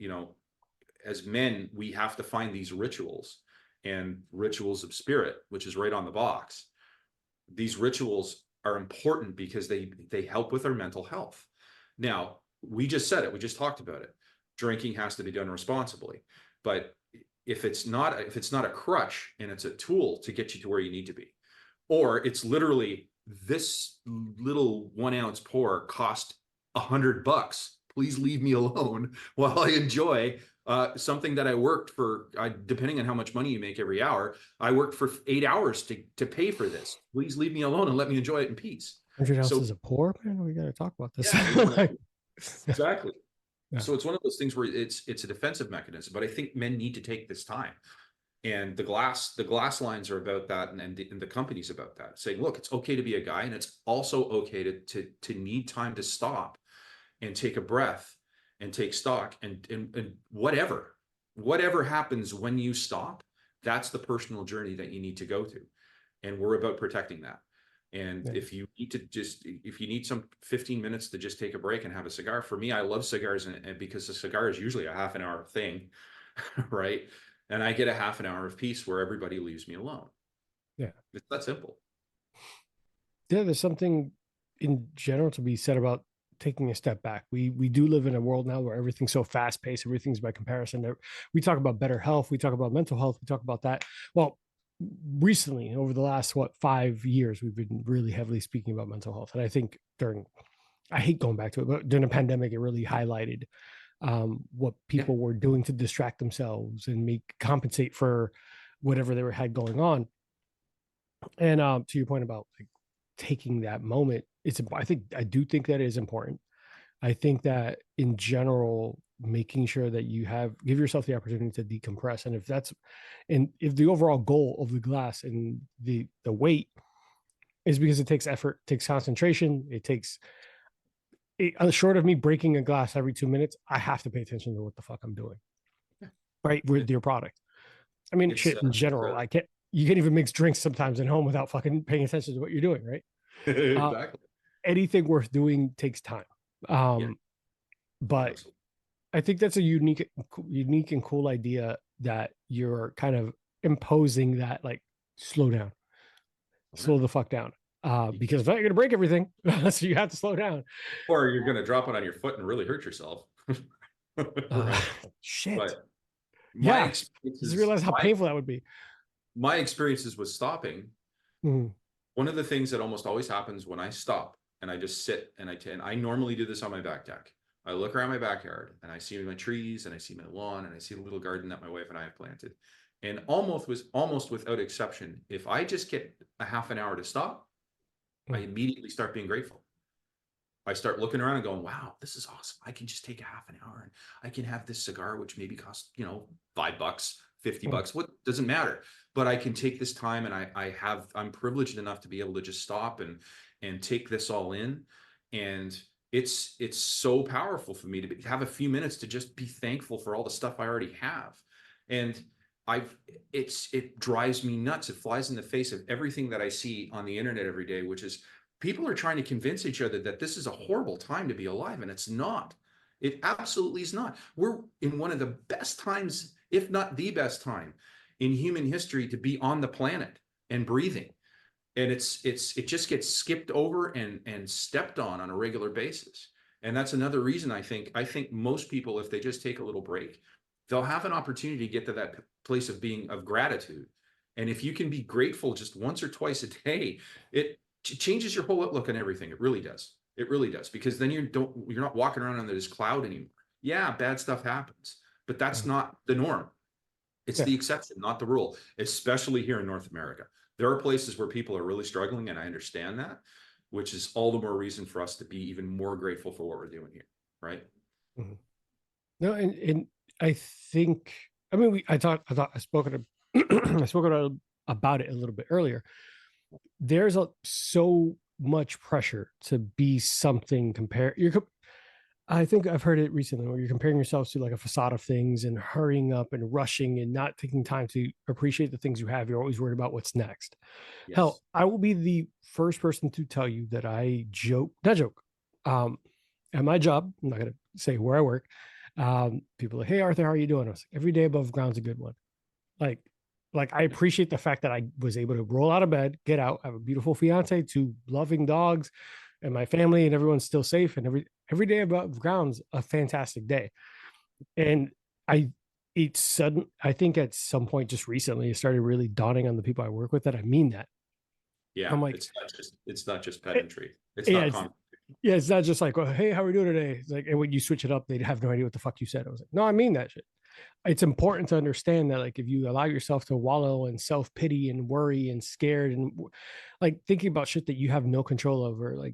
as men, we have to find these rituals, and rituals of spirit, which is right on the box. These rituals are important because they help with our mental health. Now, we just said it, we just talked about it. Drinking has to be done responsibly, but if it's not a crutch and it's a tool to get you to where you need to be, or it's literally, this little 1 ounce pour cost $100, please leave me alone while I enjoy something that I worked for, depending on how much money you make every hour, I worked for 8 hours to pay for this. Please leave me alone and let me enjoy it in peace. 100 So ounces of pour, man. We got to talk about this. yeah, Like, exactly. yeah. So it's one of those things where it's a defensive mechanism, but I think men need to take this time. And the glass lines are about that, and the company's about that, saying, look, it's okay to be a guy, and it's also okay to need time to stop and take a breath and take stock, and whatever happens when you stop, that's the personal journey that you need to go to. And we're about protecting that. And Yeah. if you need some 15 minutes to just take a break and have a cigar, for me, I love cigars, and because a cigar is usually a half an hour thing, right? And I get a half an hour of peace where everybody leaves me alone. Yeah. It's that simple. Yeah, there's something in general to be said about taking a step back. We do live in a world now where everything's so fast paced, everything's by comparison. We talk about better health, we talk about mental health, we talk about that. Well, recently, over the last 5 years, we've been really heavily speaking about mental health. And I think I hate going back to it, but during the pandemic, it really highlighted what people were doing to distract themselves and compensate for whatever they had going on. And to your point about like taking that moment, I do think that is important. I think that in general, making sure that give yourself the opportunity to decompress. And if the overall goal of the glass and the weight is because it takes effort, takes concentration, short of me breaking a glass every 2 minutes, I have to pay attention to what the fuck I'm doing, right? With your product. I mean, shit, in general, you can't even mix drinks sometimes at home without fucking paying attention to what you're doing, right? Exactly. Anything worth doing takes time. But Absolutely. I think that's a unique and cool idea that you're kind of imposing, that like slow down, slow the fuck down. Because if not, you're gonna break everything. So you have to slow down. Or you're gonna drop it on your foot and really hurt yourself. Right. Shit. But just realize how painful that would be. My experiences with stopping, Mm-hmm. one of the things that almost always happens when I stop and I just sit and I normally do this on my back deck. I look around my backyard and I see my trees and I see my lawn and I see the little garden that my wife and I have planted. And almost without exception, if I just get a half an hour to stop, I Mm. immediately start being grateful. I start looking around and going, wow, this is awesome. I can just take a half an hour and I can have this cigar, which maybe costs, $5, Mm. $50. What doesn't matter. But I can take this time and I'm privileged enough to be able to just stop and take this all in. And it's so powerful for me to have a few minutes to just be thankful for all the stuff I already have. And it drives me nuts. It flies in the face of everything that I see on the internet every day, which is people are trying to convince each other that this is a horrible time to be alive, and it's not. It absolutely is not. We're in one of the best times, if not the best time, in human history to be on the planet and breathing. And it just gets skipped over and stepped on a regular basis. And that's another reason I think most people, if they just take a little break, they'll have an opportunity to get to that place of gratitude. And if you can be grateful just once or twice a day, it changes your whole outlook on everything. It really does. It really does. Because then you're not walking around under this cloud anymore. Yeah, bad stuff happens, but that's Mm. not the norm. It's Yeah. the exception, not the rule, especially here in North America. There are places where people are really struggling, and I understand that, which is all the more reason for us to be even more grateful for what we're doing here, right? Mhm. No, and I think, I mean, I spoke I spoke about it a little bit earlier. There's so much pressure to be something compare. I think I've heard it recently where you're comparing yourself to like a facade of things and hurrying up and rushing and not taking time to appreciate the things you have. You're always worried about what's next. Hell, Yes. I will be the first person to tell you that I joke, not joke. Um, at my job, I'm not going to say where I work. People are like, hey, Arthur, how are you doing? I was like, every day above ground's a good one. Like, like I appreciate the fact that I was able to roll out of bed, get out, have a beautiful fiance, two loving dogs, and my family, and everyone's still safe. And every day above ground's a fantastic day. And I it's sudden. I think at some point just recently, it started really dawning on the people I work with that I mean that. Yeah. I'm like, It's not just eh, pedantry. It's yeah, not common. it's not just like, well, hey, how are we doing today? It's like, and when you switch it up, they'd have no idea what the fuck you said. I was like, no, I mean that shit. It's important to understand that, like, if you allow yourself to wallow in self pity and worry and scared and like thinking about shit that you have no control over, like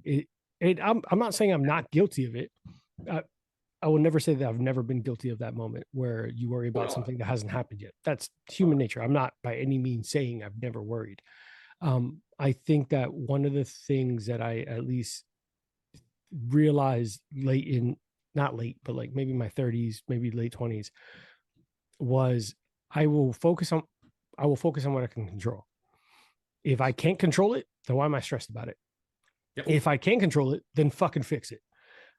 I'm not saying I'm not guilty of it. I, I will never say that I've never been guilty of that moment where you worry Oh, about no. something that hasn't happened yet. That's human nature. I'm not by any means saying I've never worried. I think that one of the things that I at least realized late in, not late, but like maybe my 30s, maybe late 20s, was I will focus on I will focus on what I can control. If I can't control it, then why am I stressed about it? Yep. If I can control it, then fucking fix it.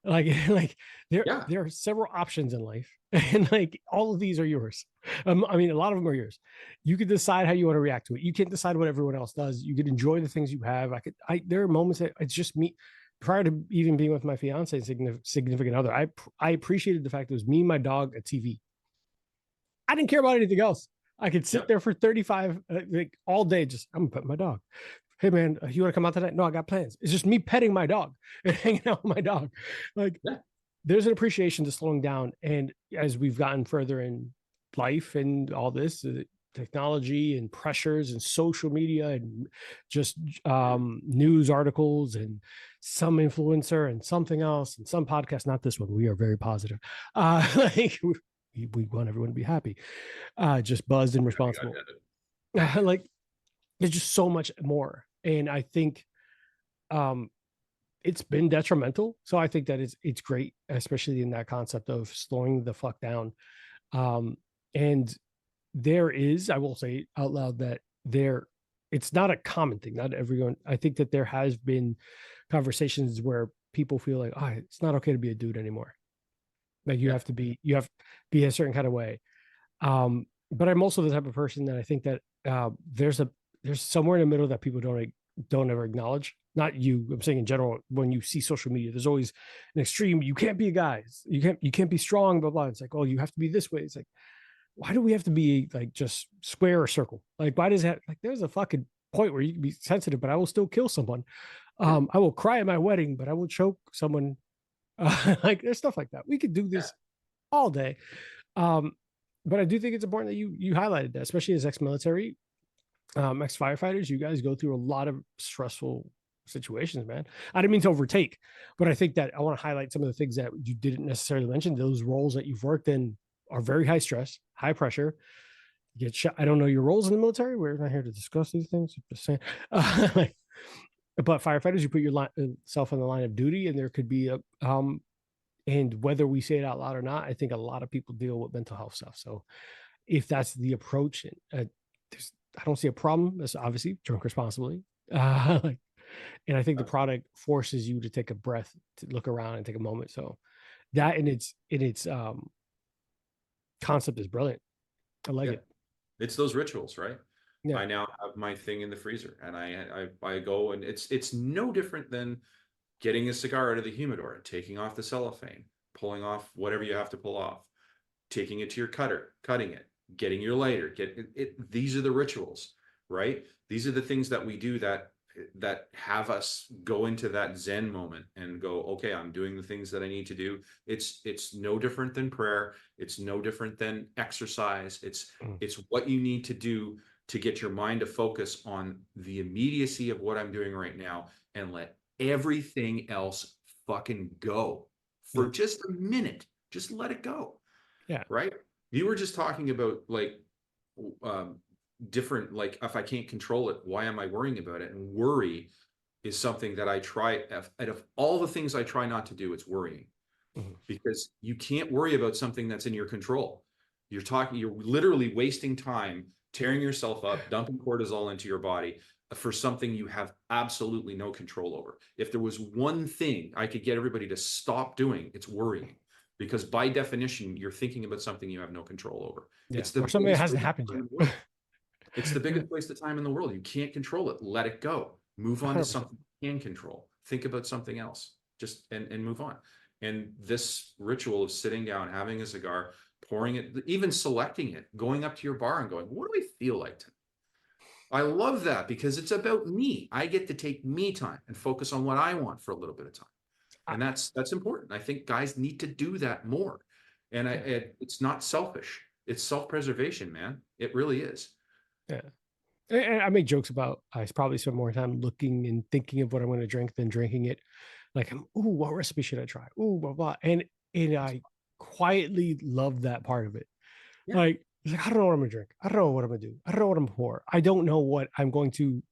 Like like Yeah. there are several options in life, and like all of these are yours. I mean, a lot of them are yours. You can decide how you want to react to it. You can't decide what everyone else does. You can enjoy the things you have. I there are moments that it's just me. Prior to even being with my fiance and significant other, I appreciated the fact it was me and my dog at TV. I didn't care about anything else. I could sit Yep. there for 35 like all day. Just I'm petting my dog. Hey man, you want to come out tonight? No, I got plans. It's just me petting my dog and hanging out with my dog. Like Yeah. there's an appreciation to slowing down. And as we've gotten further in life and all this technology and pressures and social media and just news articles and some influencer and something else and some podcast, not this one. We are very positive. Like we want everyone to be happy, just buzzed and responsible. Like there's just so much more. And I think um, it's been detrimental. So I think that it's great, especially in that concept of slowing the fuck down. Um, and there is, I will say out loud that there, it's not a common thing. Not everyone. I think that there has been conversations where people feel like, oh, it's not okay to be a dude anymore. Like Yeah. you have to be a certain kind of way. But I'm also the type of person that I think that there's somewhere in the middle that people don't ever acknowledge. Not you, I'm saying in general, when you see social media, there's always an extreme. You can't be a guy. You can't be strong, blah blah. It's like, oh, you have to be this way. It's like, why do we have to be like just square or circle? Like, why does that like there's a fucking point where you can be sensitive, but I will still kill someone. Yeah. I will cry at my wedding, but I will choke someone Like there's stuff like that. We could do Yeah. this all day. Um, but I do think it's important that you highlighted that, especially as ex-military, ex-firefighters. You guys go through a lot of stressful situations, man. I didn't mean to overtake, but I think that I want to highlight some of the things that you didn't necessarily mention. Those roles that you've worked in are very high stress, high pressure. You get shot. I don't know your roles in the military. We're not here to discuss these things. Just saying. But firefighters, you put yourself on the line of duty, and there could be a and whether we say it out loud or not, I think a lot of people deal with mental health stuff. So if that's the approach, I don't see a problem. That's obviously drink responsibly. Like, and I think the product forces you to take a breath, to look around and take a moment. So that in its concept is brilliant. I like Yeah. it. It's those rituals, right? Yeah. I now have my thing in the freezer, and I go, and it's no different than getting a cigar out of the humidor, taking off the cellophane, pulling off whatever you have to pull off, taking it to your cutter, cutting it, getting your lighter, these are the rituals, right? These are the things that we do that have us go into that Zen moment and go, okay, I'm doing the things that I need to do. It's no different than prayer. It's no different than exercise. It's what you need to do to get your mind to focus on the immediacy of what I'm doing right now and let everything else fucking go Yeah. for just a minute. Just let it go. Yeah. Right? You were just talking about like um, different, like if I can't control it, why am I worrying about it? And worry is something that I try, out of all the things I try not to do, it's worrying, Mhm. because you can't worry about something that's in your control. You're literally wasting time, tearing yourself up, dumping cortisol into your body for something you have absolutely no control over. If there was one thing I could get everybody to stop doing, it's worrying. Because by definition, you're thinking about something you have no control over. Yeah. It's the Or something that biggest hasn't waste happened of time yet. in the world. It's the biggest waste of time in the world. You can't control it. Let it go. Move on to 100%. something you can control. Think about something else. Just and move on. And this ritual of sitting down, having a cigar, pouring it, even selecting it, going up to your bar and going, what do I feel like tonight? I love that because it's about me. I get to take me time and focus on what I want for a little bit of time. I, And that's important. I think guys need to do that more. And yeah. it's not selfish. It's self-preservation, man. It really is. Yeah. And I make jokes about I probably spend more time looking and thinking of what I'm going to drink than drinking it. Like, ooh, what recipe should I try? Ooh, blah blah. And I quietly love that part of it. Yeah. Like, it's like I don't know what I'm gonna drink. I don't know what I'm gonna do. I don't know what I'm gonna pour. I don't know what I'm going to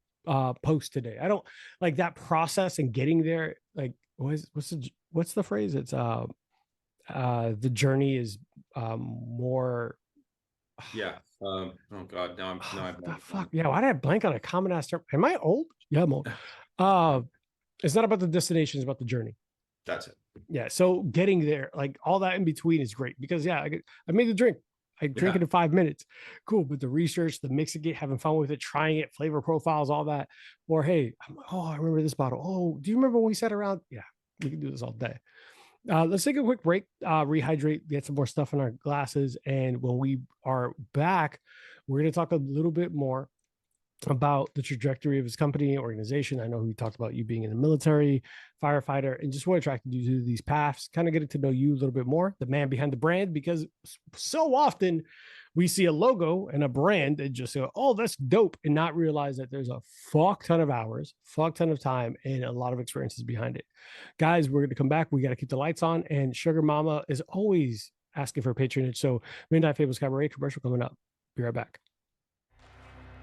post today. I don't like that process and getting there. Like, what's the phrase? It's the journey is more. Yeah. Oh God, now I'm The blanking on fuck it. yeah, why did I blank on a common ass term? Am I old? Yeah, I'm old. uh it's not about the destination, it's about the journey. That's it. Yeah, so getting there, like all that in between is great because yeah, I made the drink. I drink Yeah. it in 5 minutes. Cool. But the research, the mixing it, having fun with it, trying it, flavor profiles, all that. Or hey, oh, I remember this bottle. Oh, do you remember when we sat around? Yeah, we can do this all day. Let's take a quick break, rehydrate, get some more stuff in our glasses. And when we are back, we're going to talk a little bit more about the trajectory of his company organization. I know we talked about you being in the military, firefighter, and just what attracted you to these paths, kind of getting to know you a little bit more, the man behind the brand, because so often we see a logo and a brand and just go, oh, that's dope, and not realize that there's a fuck ton of hours, fuck ton of time, and a lot of experiences behind it. Guys, we're going to come back. We got to keep the lights on, and Sugar Mama is always asking for patronage. So Midnight Fables Cabaret commercial coming up. Be right back.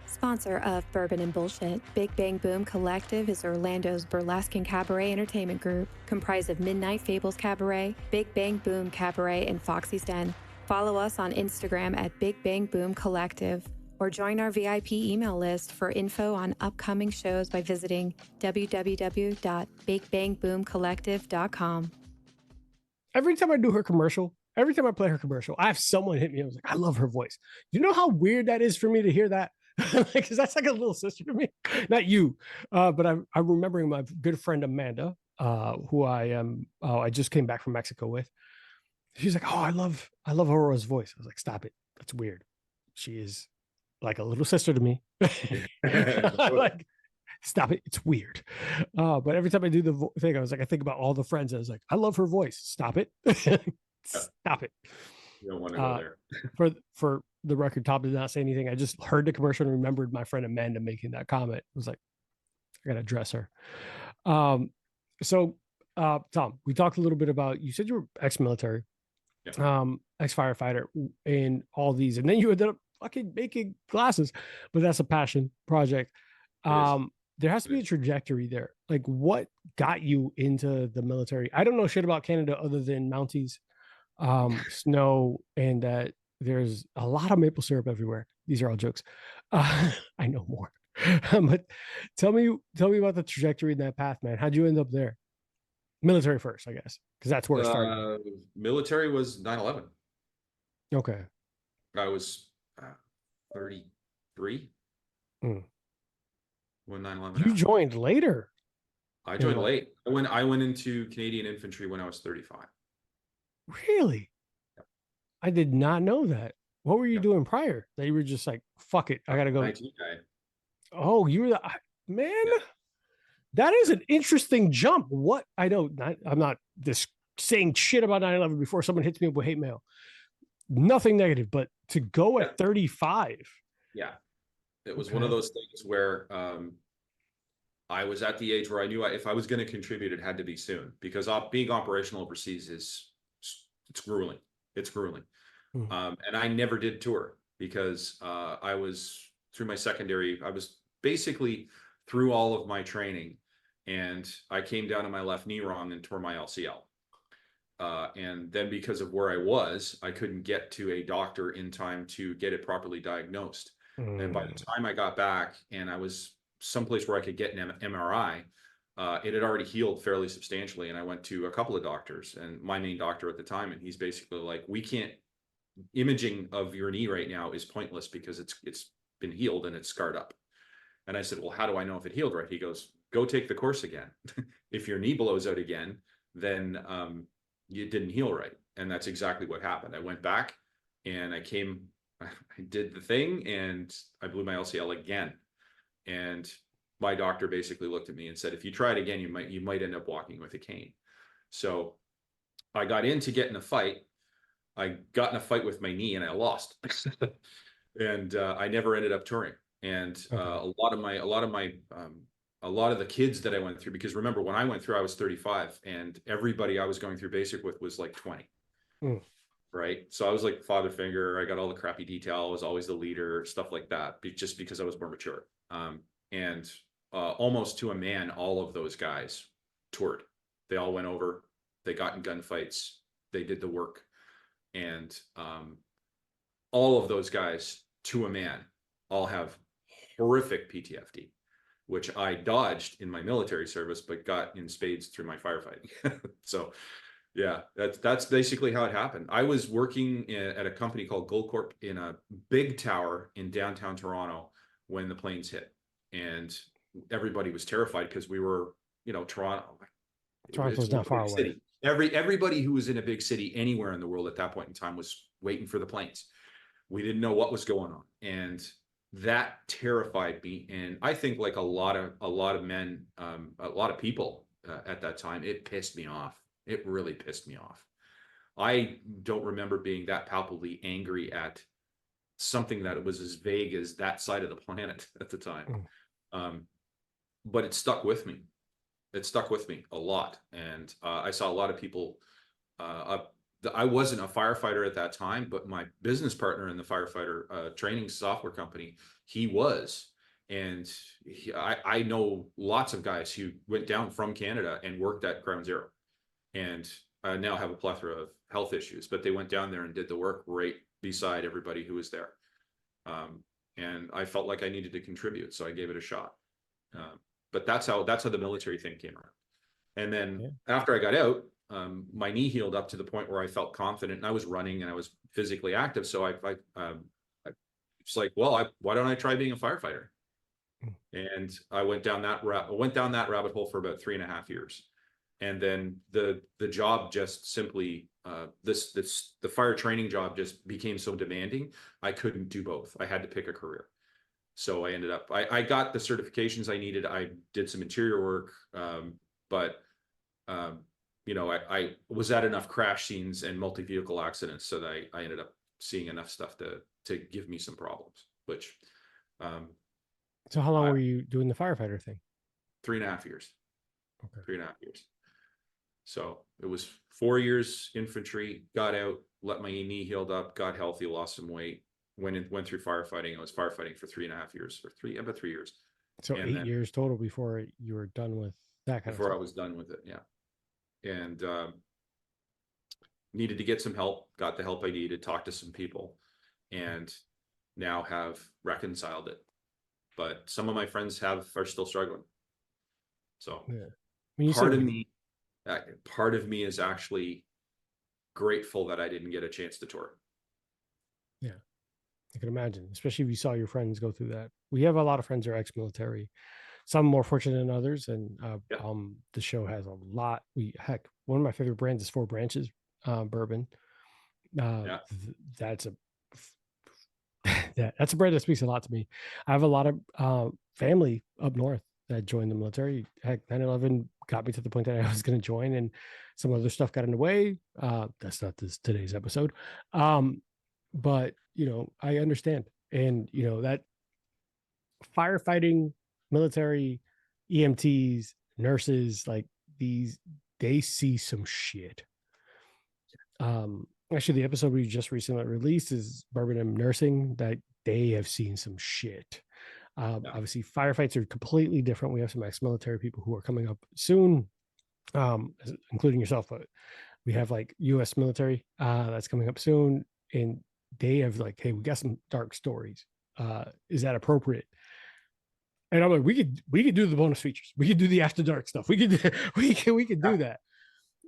Sponsor of Bourbon and Bullshit, Big Bang Boom Collective is Orlando's burlesque and cabaret entertainment group, comprised of Midnight Fables Cabaret, Big Bang Boom Cabaret, and Foxy's Den. Follow us on Instagram at Big Bang Boom Collective, or join our VIP email list for info on upcoming shows by visiting www.bigbangboomcollective.com. Every time I do her commercial, every time I play her commercial, I have someone hit me. I was like, I love her voice. You know how weird that is for me to hear that? Because that's like a little sister to me. Not you, but I'm remembering my good friend Amanda, who I just came back from Mexico with. She's like, oh, I love Aurora's voice. I was like, stop it. That's weird. She is like a little sister to me. Like Stop it. It's weird. But every time I do the thing, I was like, I think about all the friends. I was like, I love her voice. Stop it. Stop it. You don't want to go there. For the record, Tom did not say anything. I just heard the commercial and remembered my friend Amanda making that comment. I was like, I gotta address her. So Tom, we talked a little bit about, you said you were ex-military, ex-firefighter, and all these, and then you ended up fucking making glasses, but that's a passion project. There has to be a trajectory there. Like, what got you into the military? I don't know shit about Canada other than Mounties, snow, and that there's a lot of maple syrup everywhere. These are all jokes. I know more. But tell me about the trajectory in that path, man. How'd you end up there? Military first, I guess, because that's where it started. Military was 9/11. Okay. I was 33 when 9/11 You joined later. I joined late. I went into Canadian infantry when I was 35. Really? Yep. I did not know that. What were you doing prior? That you were just like, fuck it, I gotta go. 19 guy. Oh, you were the man. Yeah. That is an interesting jump. What I know, I'm not just saying shit about 9/11 before someone hits me up with hate mail. Nothing negative, but to go at 35. Yeah, it was one of those things where I was at the age where I knew if I was going to contribute, it had to be soon, because being operational overseas it's grueling. It's grueling. And I never did tour because I was through my secondary. I was basically through all of my training, and I came down on my left knee wrong and tore my LCL. And then because of where I was, I couldn't get to a doctor in time to get it properly diagnosed. And by the time I got back and I was someplace where I could get an MRI, it had already healed fairly substantially. And I went to a couple of doctors, and my main doctor at the time, and he's basically like, we can't, imaging of your knee right now is pointless because it's been healed and it's scarred up. And I said, well, how do I know if it healed right? He goes, go take the course again. If your knee blows out again, then you didn't heal right. And that's exactly what happened. I went back and I did the thing, and I blew my LCL again. And my doctor basically looked at me and said, if you try it again, you might end up walking with a cane. So I got in to get in a fight. I got in a fight with my knee and I lost. And I never ended up touring. And a lot of the kids that I went through, because remember, when I went through, I was 35, and everybody I was going through basic with was like 20. Right. So I was like father figure. I got all the crappy detail. I was always the leader, stuff like that, just because I was more mature. And almost to a man, all of those guys toured. They all went over, they got in gunfights, they did the work. And all of those guys, to a man, all have horrific PTSD, which I dodged in my military service, but got in spades through my firefighting. So yeah, that's basically how it happened. I was working at a company called Goldcorp in a big tower in downtown Toronto when the planes hit, and everybody was terrified because we were, Toronto's not far away. City. Everybody who was in a big city anywhere in the world at that point in time was waiting for the planes. We didn't know what was going on, and that terrified me. And I think, like a lot of men, a lot of people at that time, it pissed me off. It really pissed me off. I don't remember being that palpably angry at something that was as vague as that side of the planet at the time. But it stuck with me. It stuck with me a lot. And I saw a lot of people. I wasn't a firefighter at that time, but my business partner in the firefighter training software company, he was. And I know lots of guys who went down from Canada and worked at Ground Zero, and now have a plethora of health issues, but they went down there and did the work right beside everybody who was there. And I felt like I needed to contribute, so I gave it a shot. But that's how the military thing came around. And then after I got out, my knee healed up to the point where I felt confident, and I was running and I was physically active. So I it's like, well, why don't I try being a firefighter? And I went down that rabbit hole for about 3.5 years. And then the job just simply, the fire training job just became so demanding, I couldn't do both. I had to pick a career. So I ended up, I got the certifications I needed. I did some interior work, but you know, I was at enough crash scenes and multi-vehicle accidents so that I ended up seeing enough stuff to give me some problems, which So how long were you doing the firefighter thing? 3.5 years. Okay. 3.5 years. So it was 4 years infantry, got out, let my knee healed up, got healthy, lost some weight, went through firefighting. I was firefighting for 3.5 years, or about 3 years. So and 8 years total before you were done with that kind of before stuff. I was done with it. Yeah. And needed to get some help, got the help I needed, talked to some people, and now have reconciled it. But some of my friends are still struggling. So yeah. part of me is actually grateful that I didn't get a chance to tour. Yeah, I can imagine, especially if you saw your friends go through that. We have a lot of friends who are ex-military, some more fortunate than others, and the show has a lot. One of my favorite brands is Four Branches Bourbon. That's a that's a brand that speaks a lot to me. I have a lot of family up north that joined the military. Heck, 9/11 got me to the point that I was going to join, and some other stuff got in the way. That's not today's episode. But you know, I understand, and you know that firefighting, military, EMTs, nurses, like these, they see some shit. Actually, the episode we just recently released is Bourbon and Nursing, that they have seen some shit. Obviously, firefights are completely different. We have some ex-military people who are coming up soon, including yourself, but we have like U.S. military that's coming up soon, and they have like, hey, we got some dark stories. Is that appropriate? And I'm like, we could do the bonus features. We could do the after dark stuff. We could do that.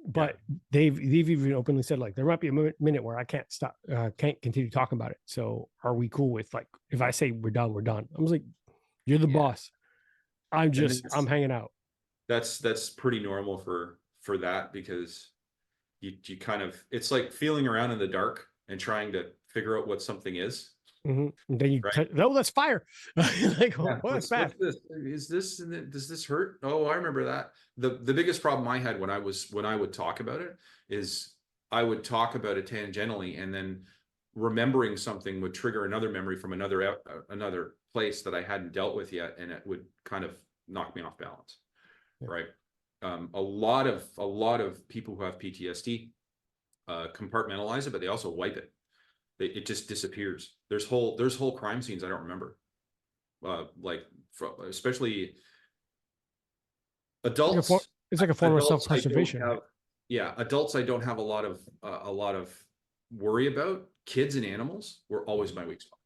But they've even openly said, like, there might be a minute where I can't continue talking about it. So are we cool with, like, if I say we're done, we're done? I was like, you're the boss. I'm hanging out. That's pretty normal for that, because you kind of, it's like feeling around in the dark and trying to figure out what something is. Mm-hmm. And then you, no, that's fire. Like, what's bad? Does this hurt? Oh, I remember that. The biggest problem I had when I would talk about it is I would talk about it tangentially, and then remembering something would trigger another memory from another place that I hadn't dealt with yet, and it would kind of knock me off balance. Right. A lot of people who have PTSD compartmentalize it, but they also wipe it. It just disappears. There's whole crime scenes I don't remember. Especially adults. It's like a form of self-preservation. Adults I don't have a lot of worry about. Kids and animals were always my weak spot.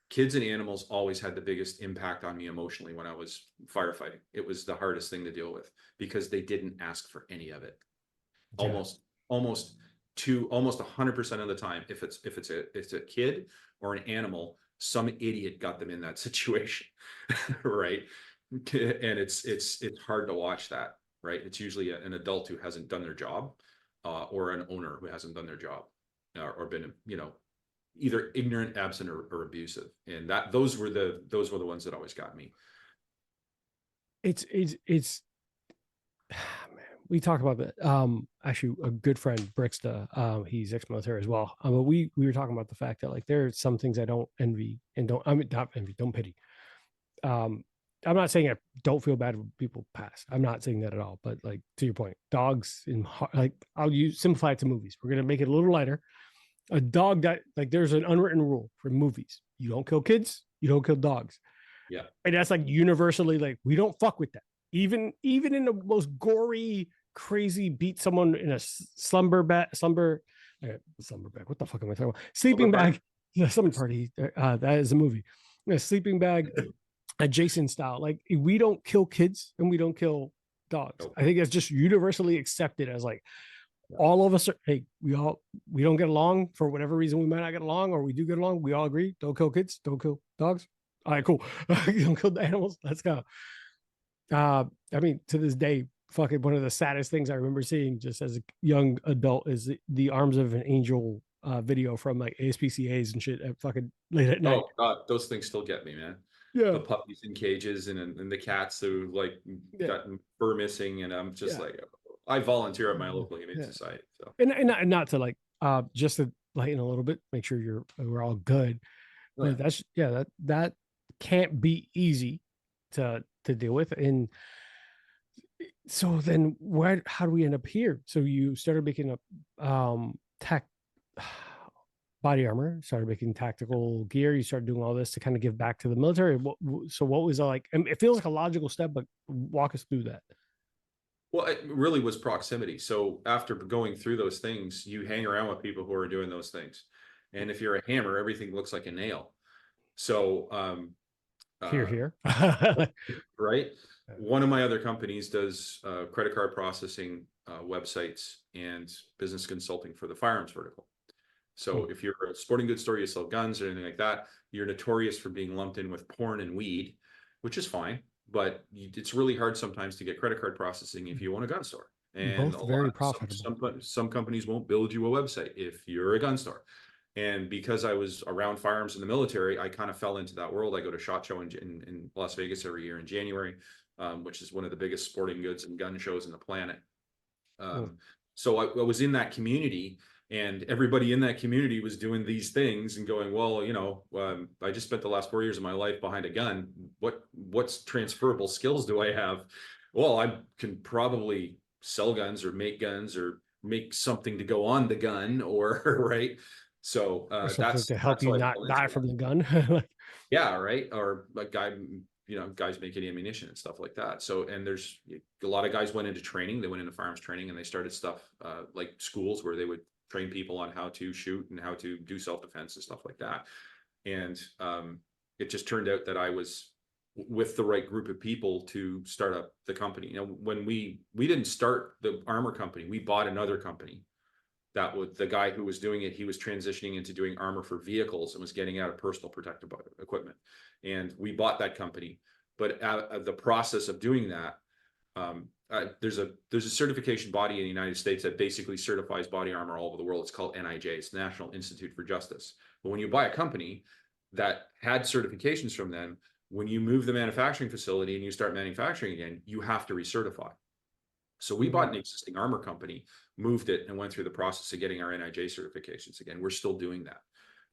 Kids and animals always had the biggest impact on me emotionally when I was firefighting. It was the hardest thing to deal with because they didn't ask for any of it. Almost 100% of the time, if it's a kid or an animal, some idiot got them in that situation. Right. And it's hard to watch that. Right. It's usually an adult who hasn't done their job, or an owner who hasn't done their job, or been, either ignorant, absent, or abusive. And those were the ones that always got me. It's man, we talk about that. Actually, a good friend, Brixta, he's ex-military as well. But we were talking about the fact that, like, there are some things I don't envy and don't pity. I'm not saying I don't feel bad when people pass. I'm not saying that at all. But, like, to your point, dogs I'll simplify it to movies. We're gonna make it a little lighter. A dog that, like, there's an unwritten rule for movies: you don't kill kids, you don't kill dogs. Yeah, and that's like universally, like, we don't fuck with that. Even in the most gory, crazy, beat someone in a slumber bag. What the fuck am I talking about? Sleeping bag. Slumber party. That is a movie. A sleeping bag, a Jason style. Like, we don't kill kids and we don't kill dogs. Nope. I think that's just universally accepted as, like, all of us are, hey, we don't get along for whatever reason. We might not get along, or we do get along. We all agree: don't kill kids, don't kill dogs. All right, cool. Don't kill the animals. Let's go. I mean, to this day, fucking one of the saddest things I remember seeing just as a young adult is the Arms of an Angel video from, like, ASPCAs and shit at fucking late at night. Oh God, those things still get me, man. Yeah. the puppies in cages and the cats who like Yeah. got fur missing, and I'm just Yeah. like, I volunteer at my local humane society. So And not to like just to lighten a little bit, make sure we're all good. But that's that can't be easy to deal with. And so then how do we end up here? So you started making up tech body armor, started making tactical gear, you started doing all this to kind of give back to the military. So what was like, and it feels like a logical step, but walk us through that. Well, it really was proximity. So after going through those things, you hang around with people who are doing those things. And if you're a hammer, everything looks like a nail. So, Here. right. One of my other companies does credit card processing, websites, and business consulting for the firearms vertical. So if you're a sporting goods store, you sell guns or anything like that, you're notorious for being lumped in with porn and weed, which is fine. But it's really hard sometimes to get credit card processing if you own a gun store. And Both very profitable. some companies won't build you a website if you're a gun store. And because I was around firearms in the military, I kind of fell into that world. I go to SHOT Show in Las Vegas every year in January, which is one of the biggest sporting goods and gun shows in the planet. So I was in that community, and everybody in that community was doing these things and going, well, I just spent the last 4 years of my life behind a gun. What's transferable skills do I have? Well, I can probably sell guns or make something to go on the gun, or right. So that's to help you not die from the gun. Yeah, right. Or a guy, guys making ammunition and stuff like that. So, and there's a lot of guys went into training. They went into firearms training, and they started stuff like schools where they would train people on how to shoot and how to do self-defense and stuff like that. And it just turned out that I was with the right group of people to start up the company. When we didn't start the armor company, we bought another company. That was the guy who was doing it. He was transitioning into doing armor for vehicles and was getting out of personal protective equipment. And we bought that company. But the process of doing that, there's a certification body in the United States that basically certifies body armor all over the world. It's called NIJ. It's National Institute for Justice. But when you buy a company that had certifications from them, when you move the manufacturing facility and you start manufacturing again, you have to recertify. So we bought an existing armor company, moved it, and went through the process of getting our NIJ certifications again. We're still doing that.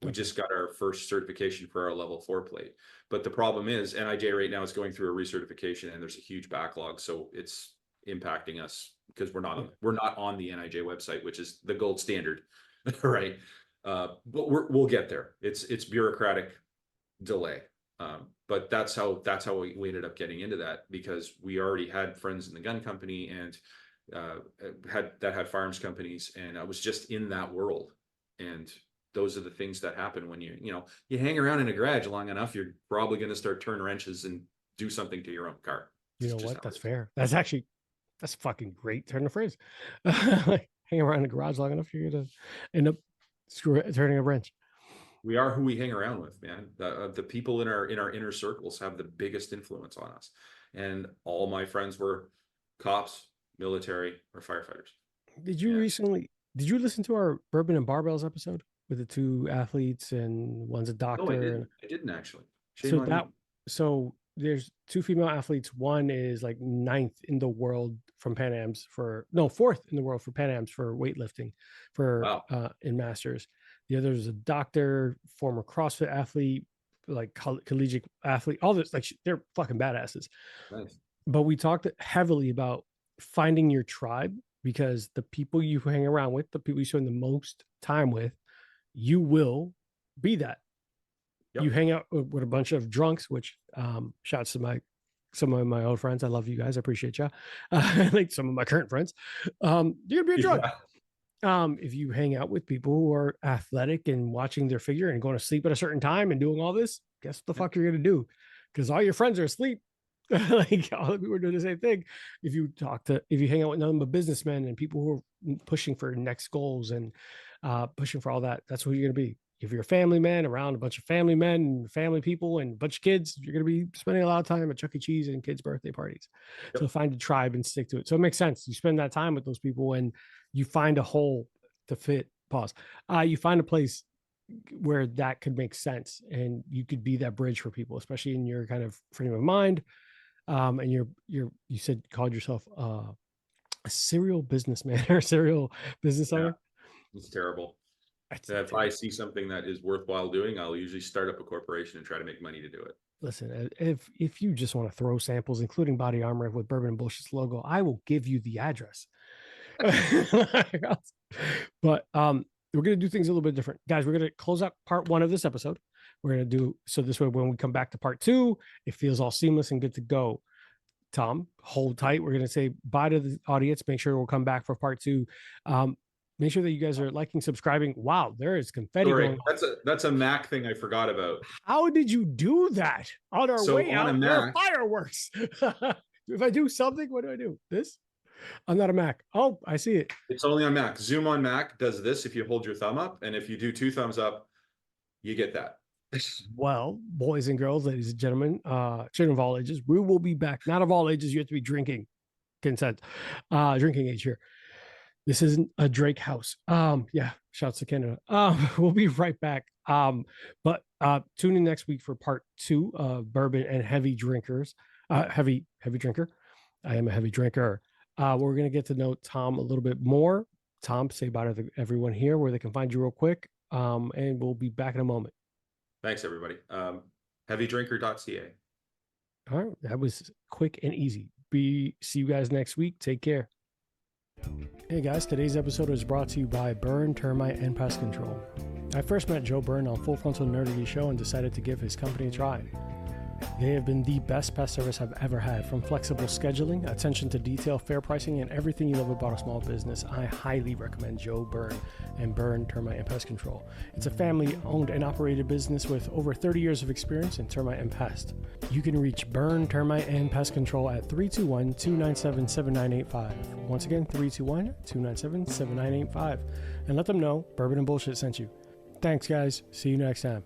We just got our first certification for our level 4 plate. But the problem is NIJ right now is going through a recertification, and there's a huge backlog. So it's impacting us because we're not on the NIJ website, which is the gold standard, right? But we'll get there. It's bureaucratic delay. But that's how we ended up getting into that, because we already had friends in the gun company and had firearms companies, and I was just in that world. And those are the things that happen when you hang around in a garage long enough, you're probably going to start turn wrenches and do something to your own car. You know what? That's fair. That's fucking great turn of phrase. Like, hang around in the garage long enough, you're going to end up turning a wrench. We are who we hang around with, man. The people in our inner circles have the biggest influence on us. And all my friends were cops, military, or firefighters. Did you listen to our Bourbon and Barbells episode with the two athletes, and one's a doctor? No, I didn't actually. So there's two female athletes. One is like 9th in the world from Pan Am's 4th in the world for Pan Am's for weightlifting in masters. The other is a doctor, former CrossFit athlete, like collegiate athlete, all this, like they're fucking badasses. Nice. But we talked heavily about finding your tribe, because the people you hang around with, the people you spend the most time with, you will be that. Yep. You hang out with a bunch of drunks, which shouts to some of my old friends. I love you guys. I appreciate you. Like some of my current friends. You're gonna be a drunk. Yeah. If you hang out with people who are athletic and watching their figure and going to sleep at a certain time and doing all this, guess what the fuck you're going to do? Because all your friends are asleep. Like all the people are doing the same thing. If you hang out with nothing but businessmen and people who are pushing for next goals and pushing for all that, that's who you're going to be. If you're a family man around a bunch of family men and family people and a bunch of kids, you're going to be spending a lot of time at Chuck E. Cheese and kids' birthday parties. Yep. So find a tribe and stick to it. So it makes sense. You spend that time with those people and you find a hole to fit. You find a place where that could make sense, and you could be that bridge for people, especially in your kind of frame of mind. And you said called yourself a serial businessman or a serial business owner. It's terrible. If I see something that is worthwhile doing, I'll usually start up a corporation and try to make money to do it. Listen, if you just want to throw samples, including body armor with Bourbon and Bullshit's logo, I will give you the address. But we're going to do things a little bit different, guys. We're going to close out part 1 of this episode. We're going to do so this way, when we come back to part 2, it feels all seamless and good to go. Tom, hold tight. We're going to say bye to the audience. Make sure we'll come back for part 2. Make sure that you guys are liking, subscribing. Wow, there is confetti going on. That's a Mac thing I forgot about. How did you do that? On our way out, there are fireworks. If I do something, what do I do? This? I'm not a Mac. Oh, I see it. It's only on Mac. Zoom on Mac does this if you hold your thumb up. And if you do 2 thumbs up, you get that. Well, boys and girls, ladies and gentlemen, children of all ages, we will be back. Not of all ages. You have to be drinking consent, drinking age here. This isn't a Drake house. Yeah, shouts to Canada. We'll be right back. But tune in next week for part 2 of Bourbon and Heavy Drinkers. Heavy drinker. I am a heavy drinker. We're going to get to know Tom a little bit more. Tom, say bye to everyone here where they can find you real quick. And we'll be back in a moment. Thanks, everybody. Heavydrinker.ca. All right. That was quick and easy. See you guys next week. Take care. Hey guys, today's episode is brought to you by Burn Termite and Pest Control. I first met Joe Byrne on Full Frontal Nerdity Show and decided to give his company a try. They have been the best pest service I've ever had, from flexible scheduling, attention to detail, fair pricing, and everything you love about a small business. I highly recommend Joe Byrne and Burn Termite and Pest Control. It's a family-owned and operated business with over 30 years of experience in termite and pest. You can reach Burn Termite and Pest Control at 321-297-7985. Once again, 321-297-7985. And let them know Bourbon and Bullshit sent you. Thanks, guys. See you next time.